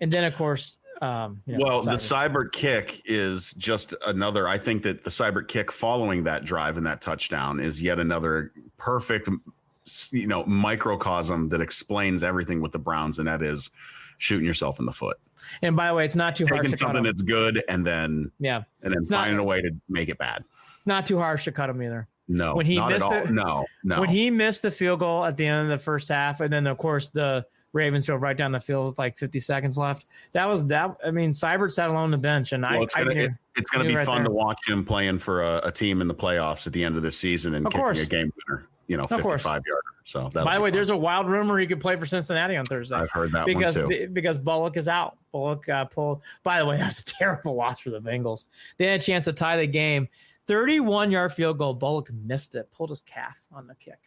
And then, of course, the Seibert kick is just another. I think that the Seibert kick following that drive and that touchdown is yet another perfect, microcosm that explains everything with the Browns, and that is shooting yourself in the foot. And by the way, it's not too harsh. Taking something that's good and then finding a way to make it bad. It's not too harsh to cut him either. No, when he not missed at all. No. When he missed the field goal at the end of the first half, and then of course the Ravens drove right down the field with like 50 seconds left. That was that. I mean, Seibert sat alone on the bench, and it's going to be fun to watch him playing for a team in the playoffs at the end of the season and kicking a game winner. 55-yarder. So by the way, there's a wild rumor he could play for Cincinnati on Thursday. I've heard that because Bullock is out. Bullock pulled. By the way, that's a terrible loss for the Bengals. They had a chance to tie the game. 31-yard field goal. Bullock missed it. Pulled his calf on the kick.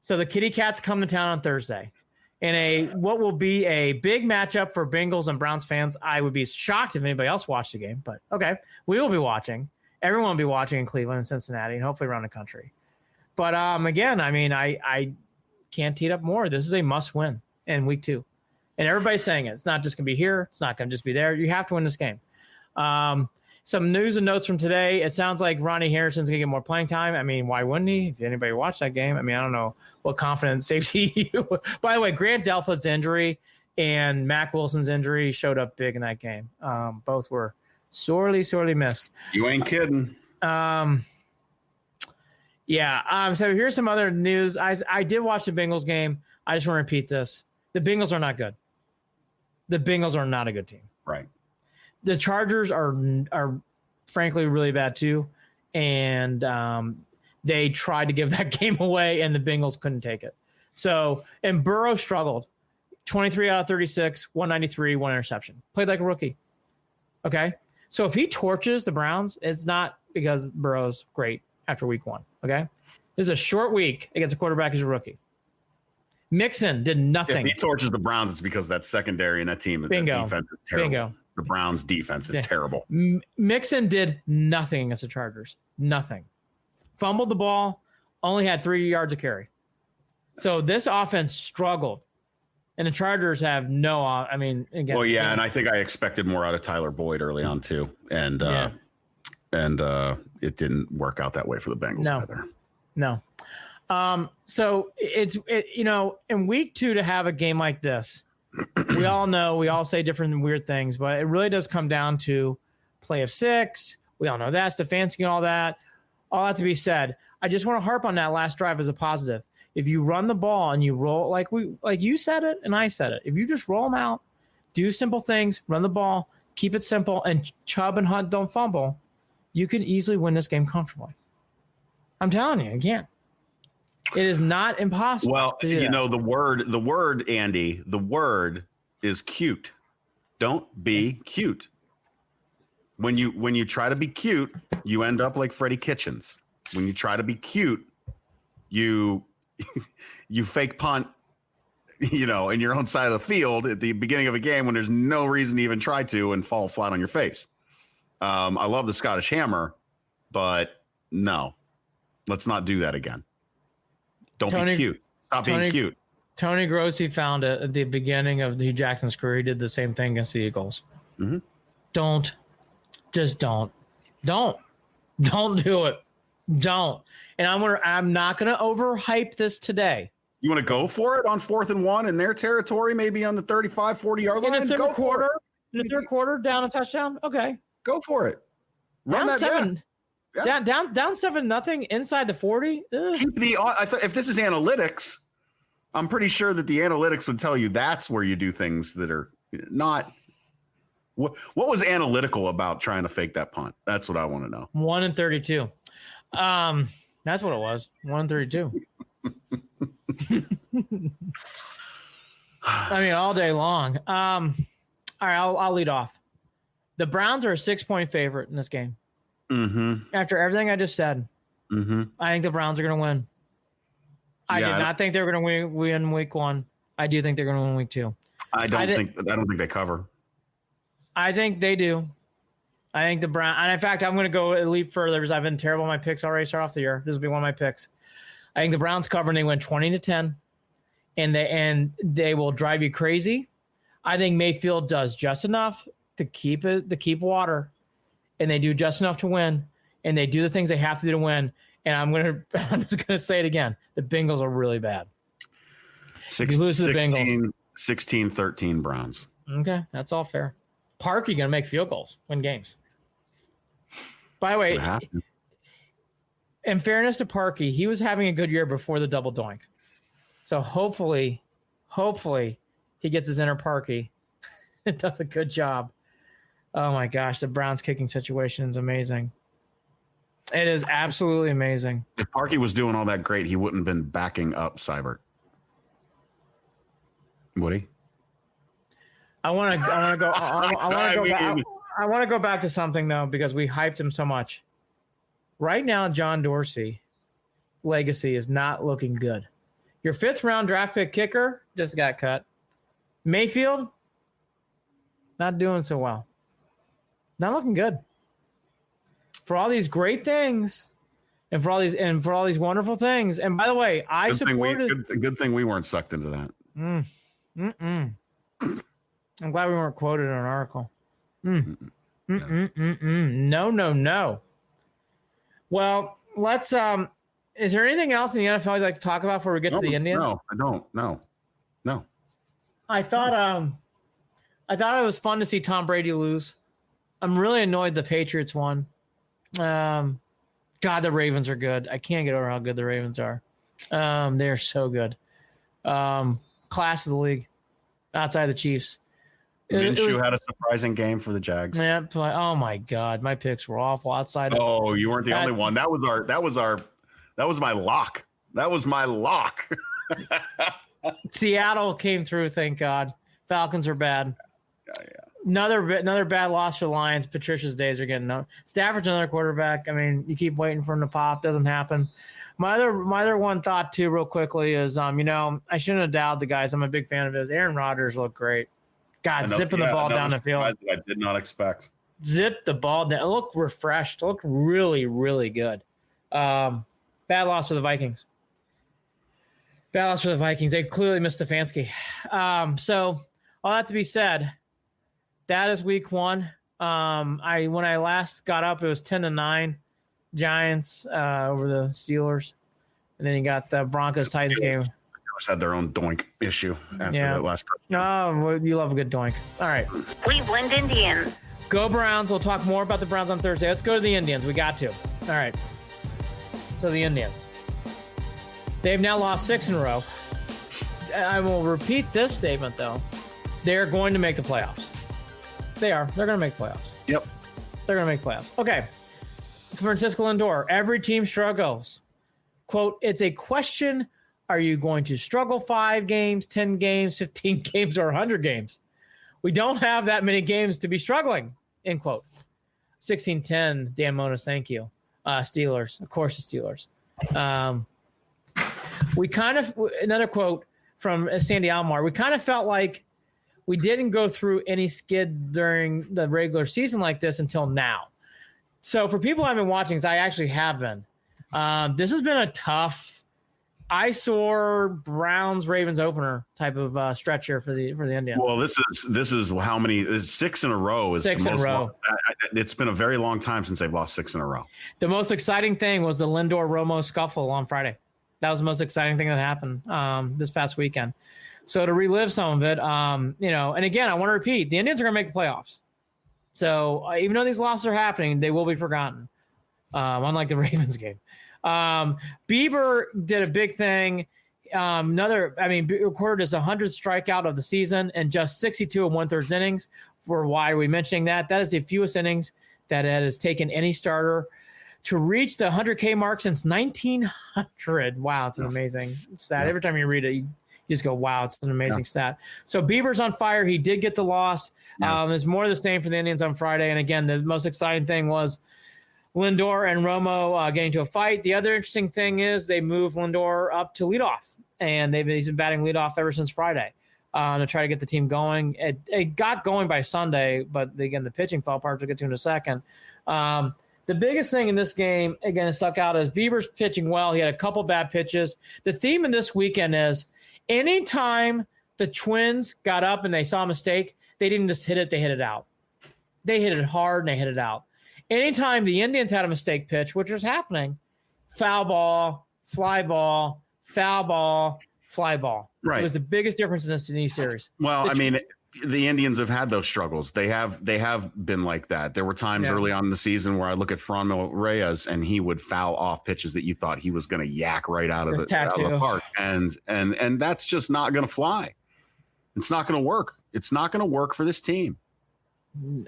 So the Kitty Cats come to town on Thursday in what will be a big matchup for Bengals and Browns fans. I would be shocked if anybody else watched the game, but okay, we will be watching. Everyone will be watching in Cleveland and Cincinnati and hopefully around the country. But again, I mean, I can't tee it up more. This is a must win in week 2. And everybody's saying it. It's not just going to be here. It's not going to just be there. You have to win this game. Some news and notes from today. It sounds like Ronnie Harrison's going to get more playing time. I mean, why wouldn't he? If anybody watched that game, I mean, I don't know what confident safety. By the way, Grant Delpit's injury and Mac Wilson's injury showed up big in that game. Both were sorely missed. You ain't kidding. Yeah. So here's some other news. I did watch the Bengals game. I just want to repeat this. The Bengals are not good. The Bengals are not a good team. Right. The Chargers are frankly really bad too. And they tried to give that game away and the Bengals couldn't take it. So, and Burrow struggled. 23 out of 36, 193, 1 interception. Played like a rookie. Okay. So if he torches the Browns, it's not because Burrow's great after week 1. Okay. This is a short week against a quarterback who's a rookie. Mixon did nothing. If he torches the Browns, it's because that secondary and that team, Bingo. that defense is terrible. Bingo. The Browns defense is terrible. Mixon did nothing against the Chargers. Nothing. Fumbled the ball, only had 3 yards of carry. So this offense struggled. And the Chargers have no, I mean, again. Well, yeah, and I think I expected more out of Tyler Boyd early on too. And it didn't work out that way for the Bengals either. No. So it's in week 2 to have a game like this, we all know, we all say different and weird things, but it really does come down to play of 6. We all know that, Stefanski and all that to be said. I just want to harp on that last drive as a positive. If you run the ball and you roll, like you said it and I said it, if you just roll them out, do simple things, run the ball, keep it simple, and Chubb and Hunt don't fumble, you can easily win this game comfortably. I'm telling you, again. It is not impossible. Well, the word, Andy, the word is cute. Don't be cute. When you try to be cute, you end up like Freddie Kitchens. When you try to be cute, you fake punt, in your own side of the field at the beginning of a game when there's no reason to even try to and fall flat on your face. I love the Scottish Hammer, but no, let's not do that again. Don't be cute. Stop being cute. Tony Grossi found it at the beginning of the Hugh Jackson's career. He did the same thing against the Eagles. Mm-hmm. Don't do it. Don't. And I'm not going to overhype this today. You want to go for it on 4th and 1 in their territory, maybe on the 35, 40-yard line? In the third quarter, down a touchdown? Okay. Go for it. Run down that 7. Yeah. Down 7-0 inside the 40. Keep if this is analytics, I'm pretty sure that the analytics would tell you that's where you do things that are not. What was analytical about trying to fake that punt? That's what I want to know. 1-32. That's what it was. 1-32. I mean, all day long. All right, I'll lead off. The Browns are a 6-point favorite in this game. Mm-hmm. After everything I just said, I think the Browns are going to win. I did not think they were going to win week 1. I do think they're going to win week 2. I don't think they cover. I think they do. I think the Browns, and in fact, I'm going to go a leap further because I've been terrible at my picks already. Start off the year. This will be one of my picks. I think the Browns cover and they win 20-10, and they will drive you crazy. I think Mayfield does just enough to keep water, and they do just enough to win, and they do the things they have to do to win. And I'm just gonna say it again. The Bengals are really bad. You lose to the Bengals. 16-13 Browns. Okay, that's all fair. Parkey gonna make field goals, win games. By the way, in fairness to Parkey, he was having a good year before the double doink. So hopefully he gets his inner Parkey and does a good job. Oh my gosh, the Browns kicking situation is amazing. It is absolutely amazing. If Parkey was doing all that great, he wouldn't have been backing up Seibert. Would he? I want to go back to something though, because we hyped him so much. Right now, John Dorsey legacy is not looking good. Your 5th round draft pick kicker just got cut. Mayfield, not doing so well. Not looking good. For all these great things, and for all these wonderful things. And by the way, good thing we weren't sucked into that. I'm glad we weren't quoted in an article. No. Well, let's. Is there anything else in the NFL you'd like to talk about before we get to the Indians? No, I don't. No. I thought it was fun to see Tom Brady lose. I'm really annoyed the Patriots won. God, the Ravens are good. I can't get over how good the Ravens are. They're so good. Class of the league, outside the Chiefs. Minshew had a surprising game for the Jags. Yeah. Oh my God, my picks were awful. Outside. Oh, you weren't the only one. That was my lock. That was my lock. Seattle came through. Thank God. Falcons are bad. Yeah. Another bad loss for Lions. Patricia's days are getting up. Stafford's another quarterback. I mean, you keep waiting for him to pop. Doesn't happen. My other one thought too, real quickly, is I shouldn't have doubted the guys. I'm a big fan of his. Aaron Rodgers looked great. God, zipping the ball down the field. I did not expect. Zip the ball down. It looked refreshed. It looked really, really good. Bad loss for the Vikings. Bad loss for the Vikings. They clearly missed Stefanski. So all that to be said, that is week 1. When I last got up, it was 10-9 Giants over the Steelers. And then you got the Broncos-Titans game. Had their own doink issue after that last. Oh, you love a good doink. All right. Cleveland Indians. Go Browns. We'll talk more about the Browns on Thursday. Let's go to the Indians. We got to. All right. So the Indians. They've now lost 6 in a row. I will repeat this statement, though. They're going to make the playoffs. They are. They're going to make the playoffs. Yep. They're going to make playoffs. Okay. Francisco Lindor. Every team struggles. Quote, it's a question. Are you going to struggle 5 games, 10 games, 15 games, or 100 games? We don't have that many games to be struggling, end quote. 16-10, Dan Monos, thank you. Steelers, of course the Steelers. Another quote from Sandy Alomar, we kind of felt like we didn't go through any skid during the regular season like this until now. So for people who haven't been watching, because I actually have been, this has been a tough eyesore Browns-Ravens opener type of stretch here for the Indians. Well, this is how many? It's 6 in a row. Is 6 in a row. It's been a very long time since they've lost 6 in a row. The most exciting thing was the Lindor-Romo scuffle on Friday. That was the most exciting thing that happened this past weekend. So to relive some of it, and again, I want to repeat, the Indians are going to make the playoffs. So even though these losses are happening, they will be forgotten, unlike the Ravens game. Bieber did a big thing. Recorded his 100th strikeout of the season and just 62 and 1/3 innings. For why are we mentioning that? That is the fewest innings that it has taken any starter to reach the 100K mark since 1900. Wow, it's an amazing stat. Every time you read it, you just go, wow, it's an amazing stat. So Bieber's on fire. He did get the loss. There's more of the same for the Indians on Friday. And again, the most exciting thing was Lindor and Romo getting to a fight. The other interesting thing is they moved Lindor up to leadoff, and he's been batting leadoff ever since Friday to try to get the team going. It got going by Sunday, but again, the pitching fell apart. We'll get to in a second. The biggest thing in this game, again, stuck out is Bieber's pitching well. He had a couple bad pitches. The theme in this weekend is anytime the Twins got up and they saw a mistake, they didn't just hit it, they hit it out. They hit it hard and they hit it out. Anytime the Indians had a mistake pitch, which was happening, foul ball, fly ball, foul ball, fly ball. Right. It was the biggest difference in these series. Well, the Indians have had those struggles. They have been like that. There were times early on in the season where I look at Franmil Reyes and he would foul off pitches that you thought he was going to yak right out of the park. And that's just not going to fly. It's not going to work. It's not going to work for this team.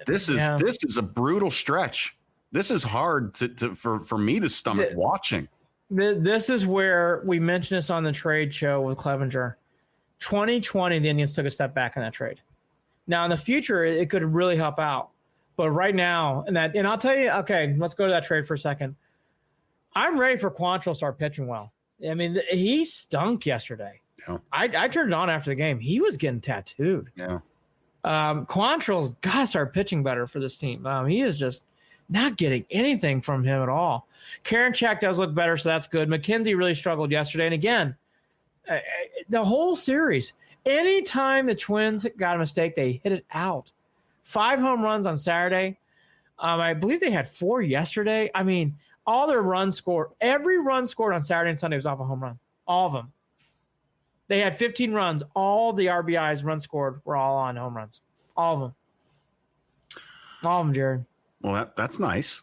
This is a brutal stretch. This is hard for me to stomach watching. This is where we mentioned this on the trade show with Clevenger. 2020, the Indians took a step back in that trade. Now in the future, it could really help out, but right now, and I'll tell you. Okay, let's go to that trade for a second. I'm ready for Quantrill to start pitching well. I mean, he stunk yesterday. Yeah. I turned it on after the game. He was getting tattooed. Yeah. Quantrill's got to start pitching better for this team. He is just not getting anything from him at all. Karinchak does look better, so that's good. McKenzie really struggled yesterday. And again, the whole series, anytime the Twins got a mistake, they hit it out. 5 home runs on Saturday. I believe they had 4 yesterday. I mean, all their runs scored. Every run scored on Saturday and Sunday was off a home run. All of them. They had 15 runs. All the RBIs run scored were all on home runs. All of them. All of them, Jared. Well, that's nice.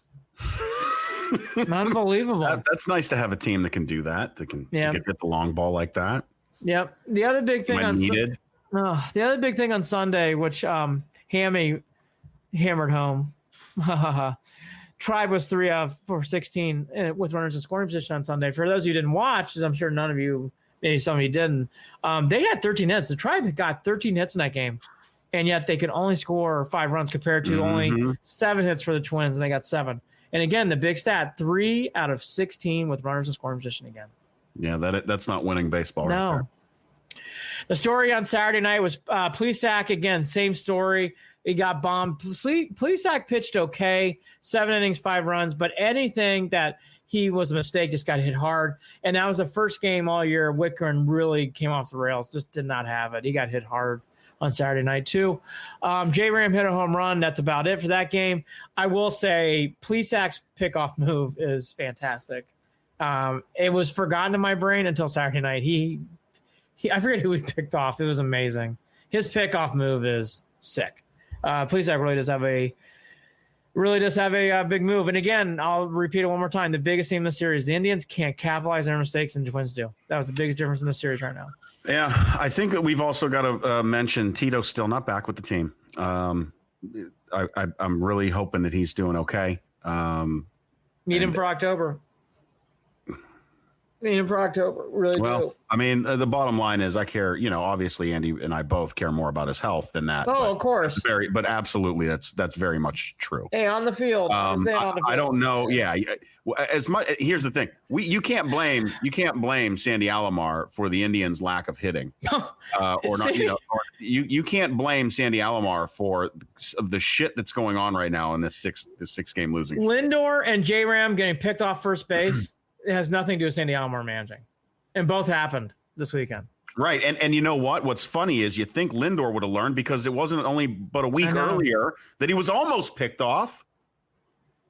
Unbelievable. That's nice to have a team that can do that. That can hit the long ball like that. Yep. The other big thing the other big thing on Sunday, which Hammy hammered home. Tribe was 3 for 16 with runners in scoring position on Sunday. For those of you who didn't watch, as I'm sure none of you, maybe some of you didn't, they had 13 hits. The Tribe got 13 hits in that game, and yet they could only score 5 runs compared to only 7 hits for the Twins, and they got 7. And again, the big stat, 3 out of 16 with runners in scoring position again. Yeah, that's not winning baseball right there. The story on Saturday night was Plesac, again, same story. He got bombed. Plesac pitched okay, 7 innings, 5 runs, but anything that he was a mistake just got hit hard. And that was the first game all year Wickren really came off the rails, just did not have it. He got hit hard on Saturday night too. J-Ram hit a home run. That's about it for that game. I will say Plesac's pickoff move is fantastic. It was forgotten in my brain until Saturday night. I forget who he picked off. It was amazing. His pickoff move is sick. Plesac really does have a big move. And again, I'll repeat it one more time. The biggest team in the series, the Indians can't capitalize on their mistakes, and the Twins do. That was the biggest difference in the series right now. Yeah, I think that we've also got to mention Tito's still not back with the team. I'm really hoping that he's doing okay. Need him for October. Really well, do. I mean, the bottom line is I care, obviously Andy and I both care more about his health than that. Oh, of course. But absolutely, that's very much true. Hey, on the field. I don't know. Yeah. As much, here's the thing. You can't blame Sandy Alomar for the Indians' lack of hitting. Or not, you can't blame Sandy Alomar for the shit that's going on right now in this six game losing. Lindor and J-Ram getting picked off first base. It has nothing to do with Sandy Alomar managing. And both happened this weekend. Right. And you know what? What's funny is you think Lindor would have learned because it wasn't only but a week earlier that he was almost picked off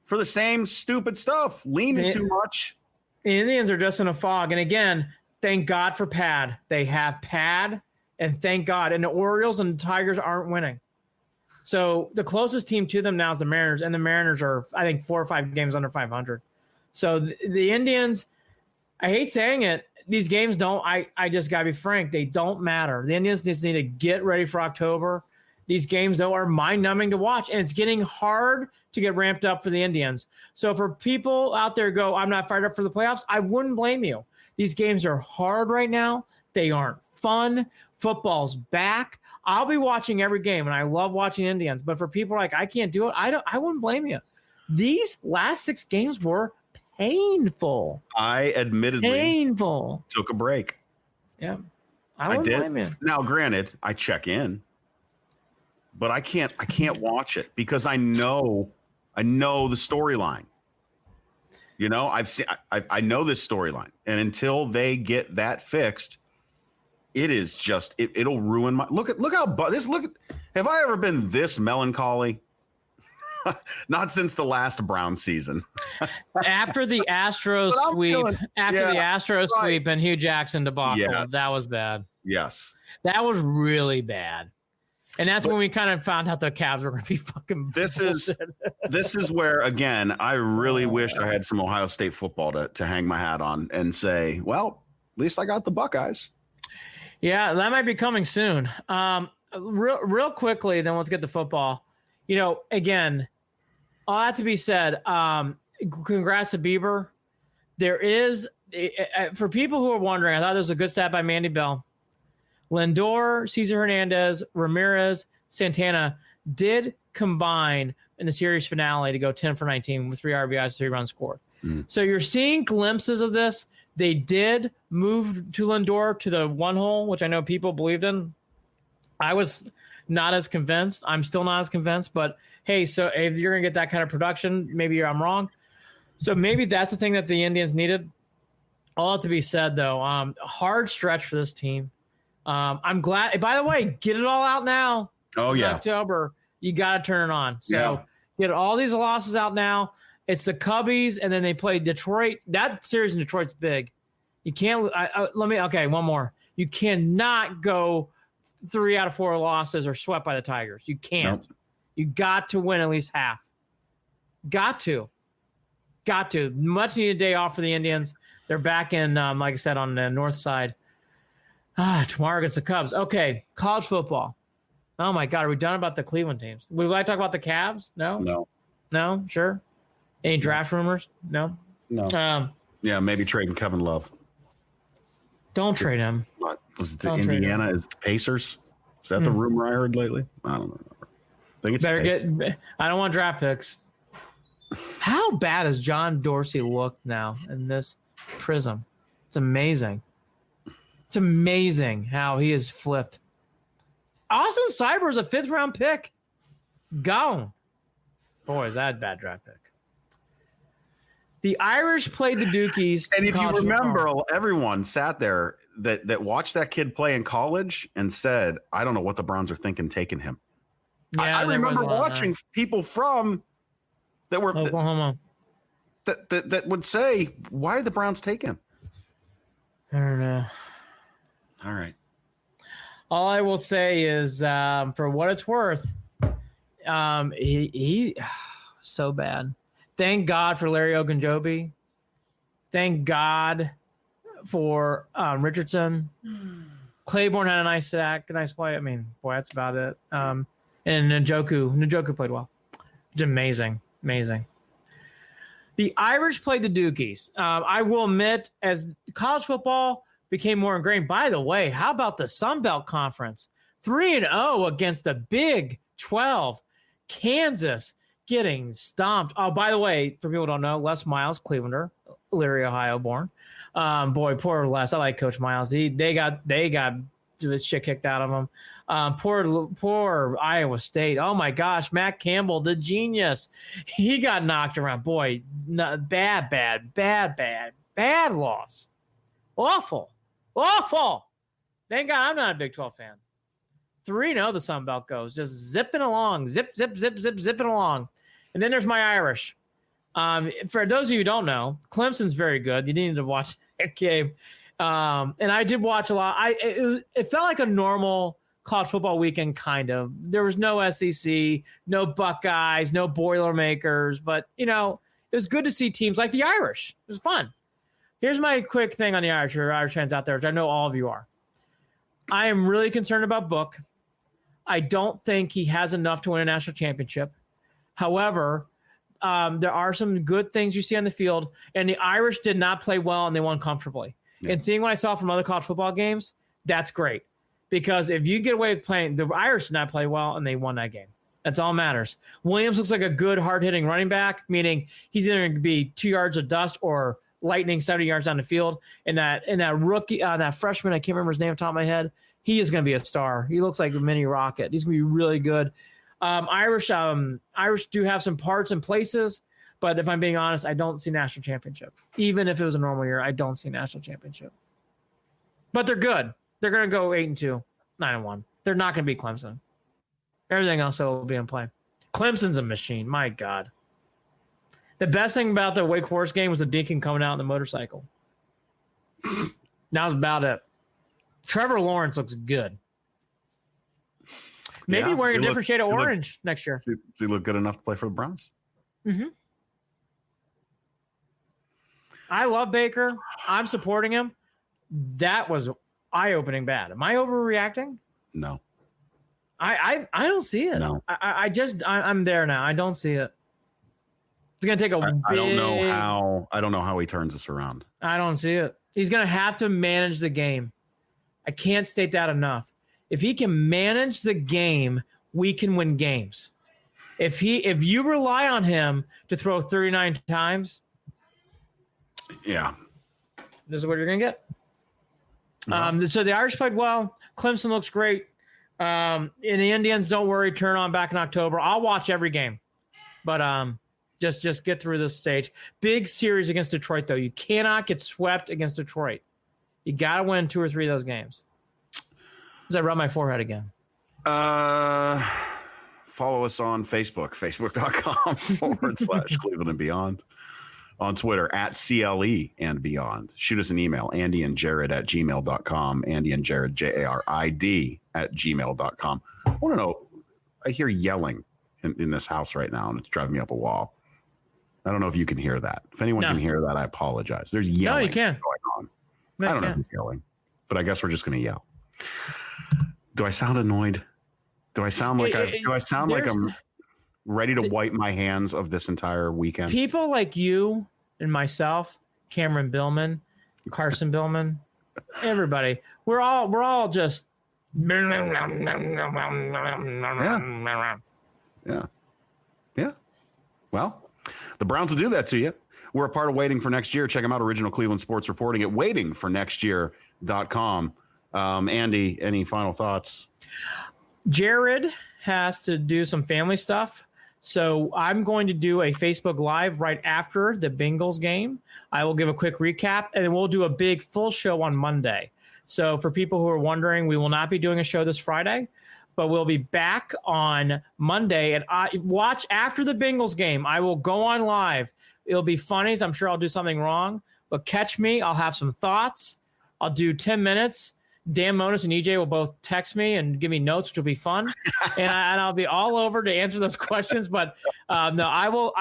for the same stupid stuff, leaning too much. The Indians are just in a fog. And again, thank God for Pad. They have Pad, and thank God. And the Orioles and the Tigers aren't winning. So the closest team to them now is the Mariners, and the Mariners are, I think, 4 or 5 games under 500. So the Indians, I hate saying it, these games don't, I just got to be frank, they don't matter. The Indians just need to get ready for October. These games, though, are mind-numbing to watch, and it's getting hard to get ramped up for the Indians. So for people out there who go, I'm not fired up for the playoffs, I wouldn't blame you. These games are hard right now. They aren't fun. Football's back. I'll be watching every game, and I love watching Indians. But for people like, I can't do it, I wouldn't blame you. These last 6 games were painful. I admittedly took a break. Yeah. I did. Now, granted, I check in, but I can't watch it because I know the storyline. I know this storyline, and until they get that fixed, it is just it'll ruin my look. Have I ever been this melancholy? Not since the last Brown season. After the Astros sweep and Hugh Jackson debacle, that was bad. Yes. That was really bad. And that's when we kind of found out the Cavs were going to be fucking This is where, again, I really wish I had some Ohio State football to hang my hat on and say, well, at least I got the Buckeyes. Yeah, that might be coming soon. Real quickly, then let's get to football. Again, all that to be said, congrats to Bieber. There is, for people who are wondering, I thought there was a good stat by Mandy Bell. Lindor, Cesar Hernandez, Ramirez, Santana did combine in the series finale to go 10 for 19 with 3 RBIs, 3 runs scored. So you're seeing glimpses of this. They did move to Lindor to the 1 hole, which I know people believed in. I was not as convinced. I'm still not as convinced, but hey, so if you're going to get that kind of production, maybe I'm wrong. So maybe that's the thing that the Indians needed. All to be said, though, hard stretch for this team. I'm glad. By the way, get it all out now. Oh, yeah. October, you got to turn it on. So get all these losses out now. It's the Cubbies, and then they play Detroit. That series in Detroit's big. You can't one more. You cannot go 3 out of 4 losses or swept by the Tigers. You can't. Nope. You got to win at least half. Got to. Much needed day off for the Indians. They're back in, like I said, on the north side. Tomorrow against the Cubs. Okay, college football. Oh, my God. Are we done about the Cleveland teams? Would I talk about the Cavs? No? Sure. Any draft rumors? No. Yeah, maybe trading Kevin Love. Don't trade him. What was it? Indiana is the Pacers? Is that the rumor I heard lately? I don't know. I think it's I don't want draft picks. How bad has John Dorsey looked now in this prism? It's amazing. It's amazing how he has flipped. Austin Cyber is a 5th round pick. Gone. Boy, is that a bad draft pick. The Irish played the Dukies. And if you remember, everyone sat there that watched that kid play in college and said, I don't know what the Browns are thinking taking him. Yeah, I remember watching people from that were Oklahoma that would say, why are the Browns taking him? I don't know. All right. All I will say is, for what it's worth, he so bad. Thank God for Larry Ogunjobi. Thank God for Richardson. Claiborne had a nice sack, a nice play. I mean, boy, that's about it. And Njoku played well. It's amazing. The Irish played the Dukies. I will admit, as college football became more ingrained. By the way, how about the Sun Belt Conference? 3-0 against the Big 12. Kansas getting stomped. Oh, by the way, for people who don't know, Les Miles, Clevelander, Elyria, Ohio born. Boy, poor Les. I like Coach Miles. They got the shit kicked out of them. Poor Iowa State. Oh my gosh, Matt Campbell, the genius. He got knocked around. Boy, bad loss. Awful. Thank God I'm not a Big 12 fan. 3-0 the Sun Belt goes, just zipping along, zipping along. And then there's my Irish. For those of you who don't know, Clemson's very good. You need to watch that game. And I did watch a lot. It felt like a normal college football weekend, kind of. There was no SEC, no Buckeyes, no Boilermakers, but it was good to see teams like the Irish. It was fun. Here's my quick thing on the Irish fans out there, which I know all of you are. I am really concerned about Book. I don't think he has enough to win a national championship. However, there are some good things you see on the field, and the Irish did not play well, and they won comfortably. Yeah. And seeing what I saw from other college football games, that's great. Because if you get away with playing, the Irish did not play well, and they won that game. That's all that matters. Williams looks like a good, hard-hitting running back, meaning he's either going to be 2 yards of dust or lightning 70 yards down the field. And that rookie, that freshman, I can't remember his name off the top of my head, he is going to be a star. He looks like a mini rocket. He's going to be really good. Irish do have some parts and places, but if I'm being honest, I don't see national championship. Even if it was a normal year, I don't see national championship. But they're good. They're going to go 8-2, 9-1. They're not going to beat Clemson. Everything else will be in play. Clemson's a machine. My God. The best thing about the Wake Forest game was the Deacon coming out on the motorcycle. That was about it. Trevor Lawrence looks good. Maybe wearing a different shade of orange next year. Does he look good enough to play for the Browns? Mm-hmm. I love Baker. I'm supporting him. That was eye-opening bad. Am I overreacting? No. I don't see it. No. I'm there now. I don't see it. It's gonna take I don't know how he turns this around. I don't see it. He's gonna have to manage the game. I can't state that enough. If he can manage the game, we can win games. If you rely on him to throw 39 times, yeah, this is what you're gonna get. No. So the Irish played well. Clemson looks great. And the Indians, don't worry, turn on back in October. I'll watch every game, but just get through this stage. Big series against Detroit, though. You cannot get swept against Detroit. You got to win 2 or 3 of those games. Does I rub my forehead again? Follow us on Facebook, facebook.com/Cleveland and Beyond. On Twitter, @CLE and Beyond. Shoot us an email, andyandjared@gmail.com. Andy and Jared, JARID @gmail.com. I want to know, I hear yelling in this house right now, and it's driving me up a wall. I don't know if you can hear that. If anyone can hear that, I apologize. There's yelling you can. going on. I don't know who's yelling, but I guess we're just going to yell. Do I sound annoyed? Do I sound like I'm ready to wipe my hands of this entire weekend? People like you and myself, Cameron Billman, Carson Billman, everybody, we're all just Yeah. Well, The Browns will do that to you. We're a part of Waiting for Next Year. Check them out, Original Cleveland Sports Reporting at waitingfornextyear.com. Andy, any final thoughts? Jared has to do some family stuff. So I'm going to do a Facebook Live right after the Bengals game. I will give a quick recap, and then we'll do a big full show on Monday. So for people who are wondering, we will not be doing a show this Friday, but we'll be back on Monday. And I watch after the Bengals game. I will go on live. It'll be funny. I'm sure I'll do something wrong, but catch me. I'll have some thoughts. I'll do 10 minutes. Dan Monis and EJ will both text me and give me notes, which will be fun. and I'll be all over to answer those questions. But no, I will.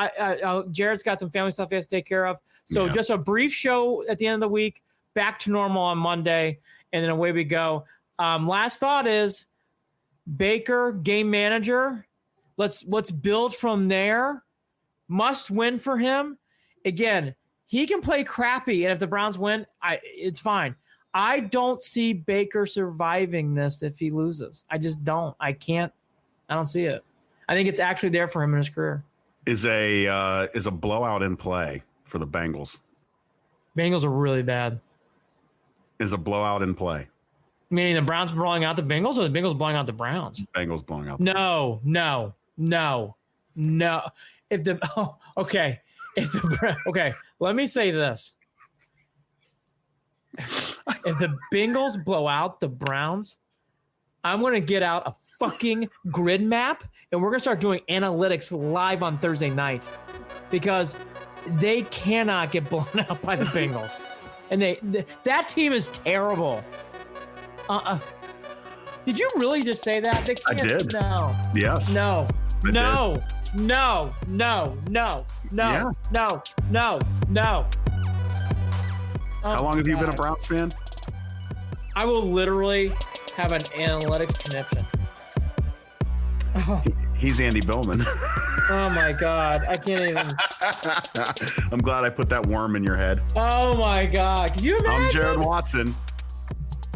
Jared's got some family stuff he has to take care of. So just a brief show at the end of the week, back to normal on Monday, and then away we go. Last thought is Baker, game manager. Let's build from there. Must win for him. Again, he can play crappy, and if the Browns win, it's fine. I don't see Baker surviving this if he loses. I just don't. I don't see it. I think it's actually there for him in his career. Is a blowout in play for the Bengals? Bengals are really bad. Is a blowout in play? Meaning the Browns blowing out the Bengals, or the Bengals blowing out the Browns? Bengals blowing out. No. Okay. Let me say this. If the Bengals blow out the Browns, I'm going to get out a fucking grid map, and we're going to start doing analytics live on Thursday night, because they cannot get blown out by the Bengals. And that team is terrible. Did you really just say that? They can't, I did. No. Yes. No. I No. did. No. Yeah. No. How long have you been a Browns fan? I will literally have an analytics conniption. Oh. He's Andy Billman. Oh my God. I can't even. I'm glad I put that worm in your head. Oh my God. Can you imagine? I'm Jared Watson.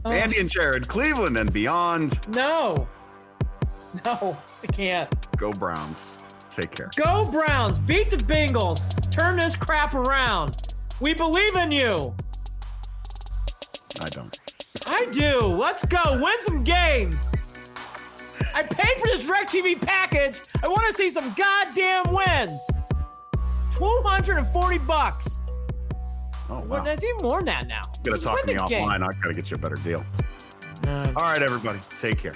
Oh. Andy and Jared, Cleveland and beyond. No, I can't. Go Browns. Take care. Go Browns. Beat the Bengals. Turn this crap around. We believe in you. I don't. I do. Let's go. Win some games. I paid for this DirecTV package. I want to see some goddamn wins. $240. Oh, wow. Well, that's even more than that now. You got to talk to me offline. I got to get you a better deal. All right, everybody. Take care.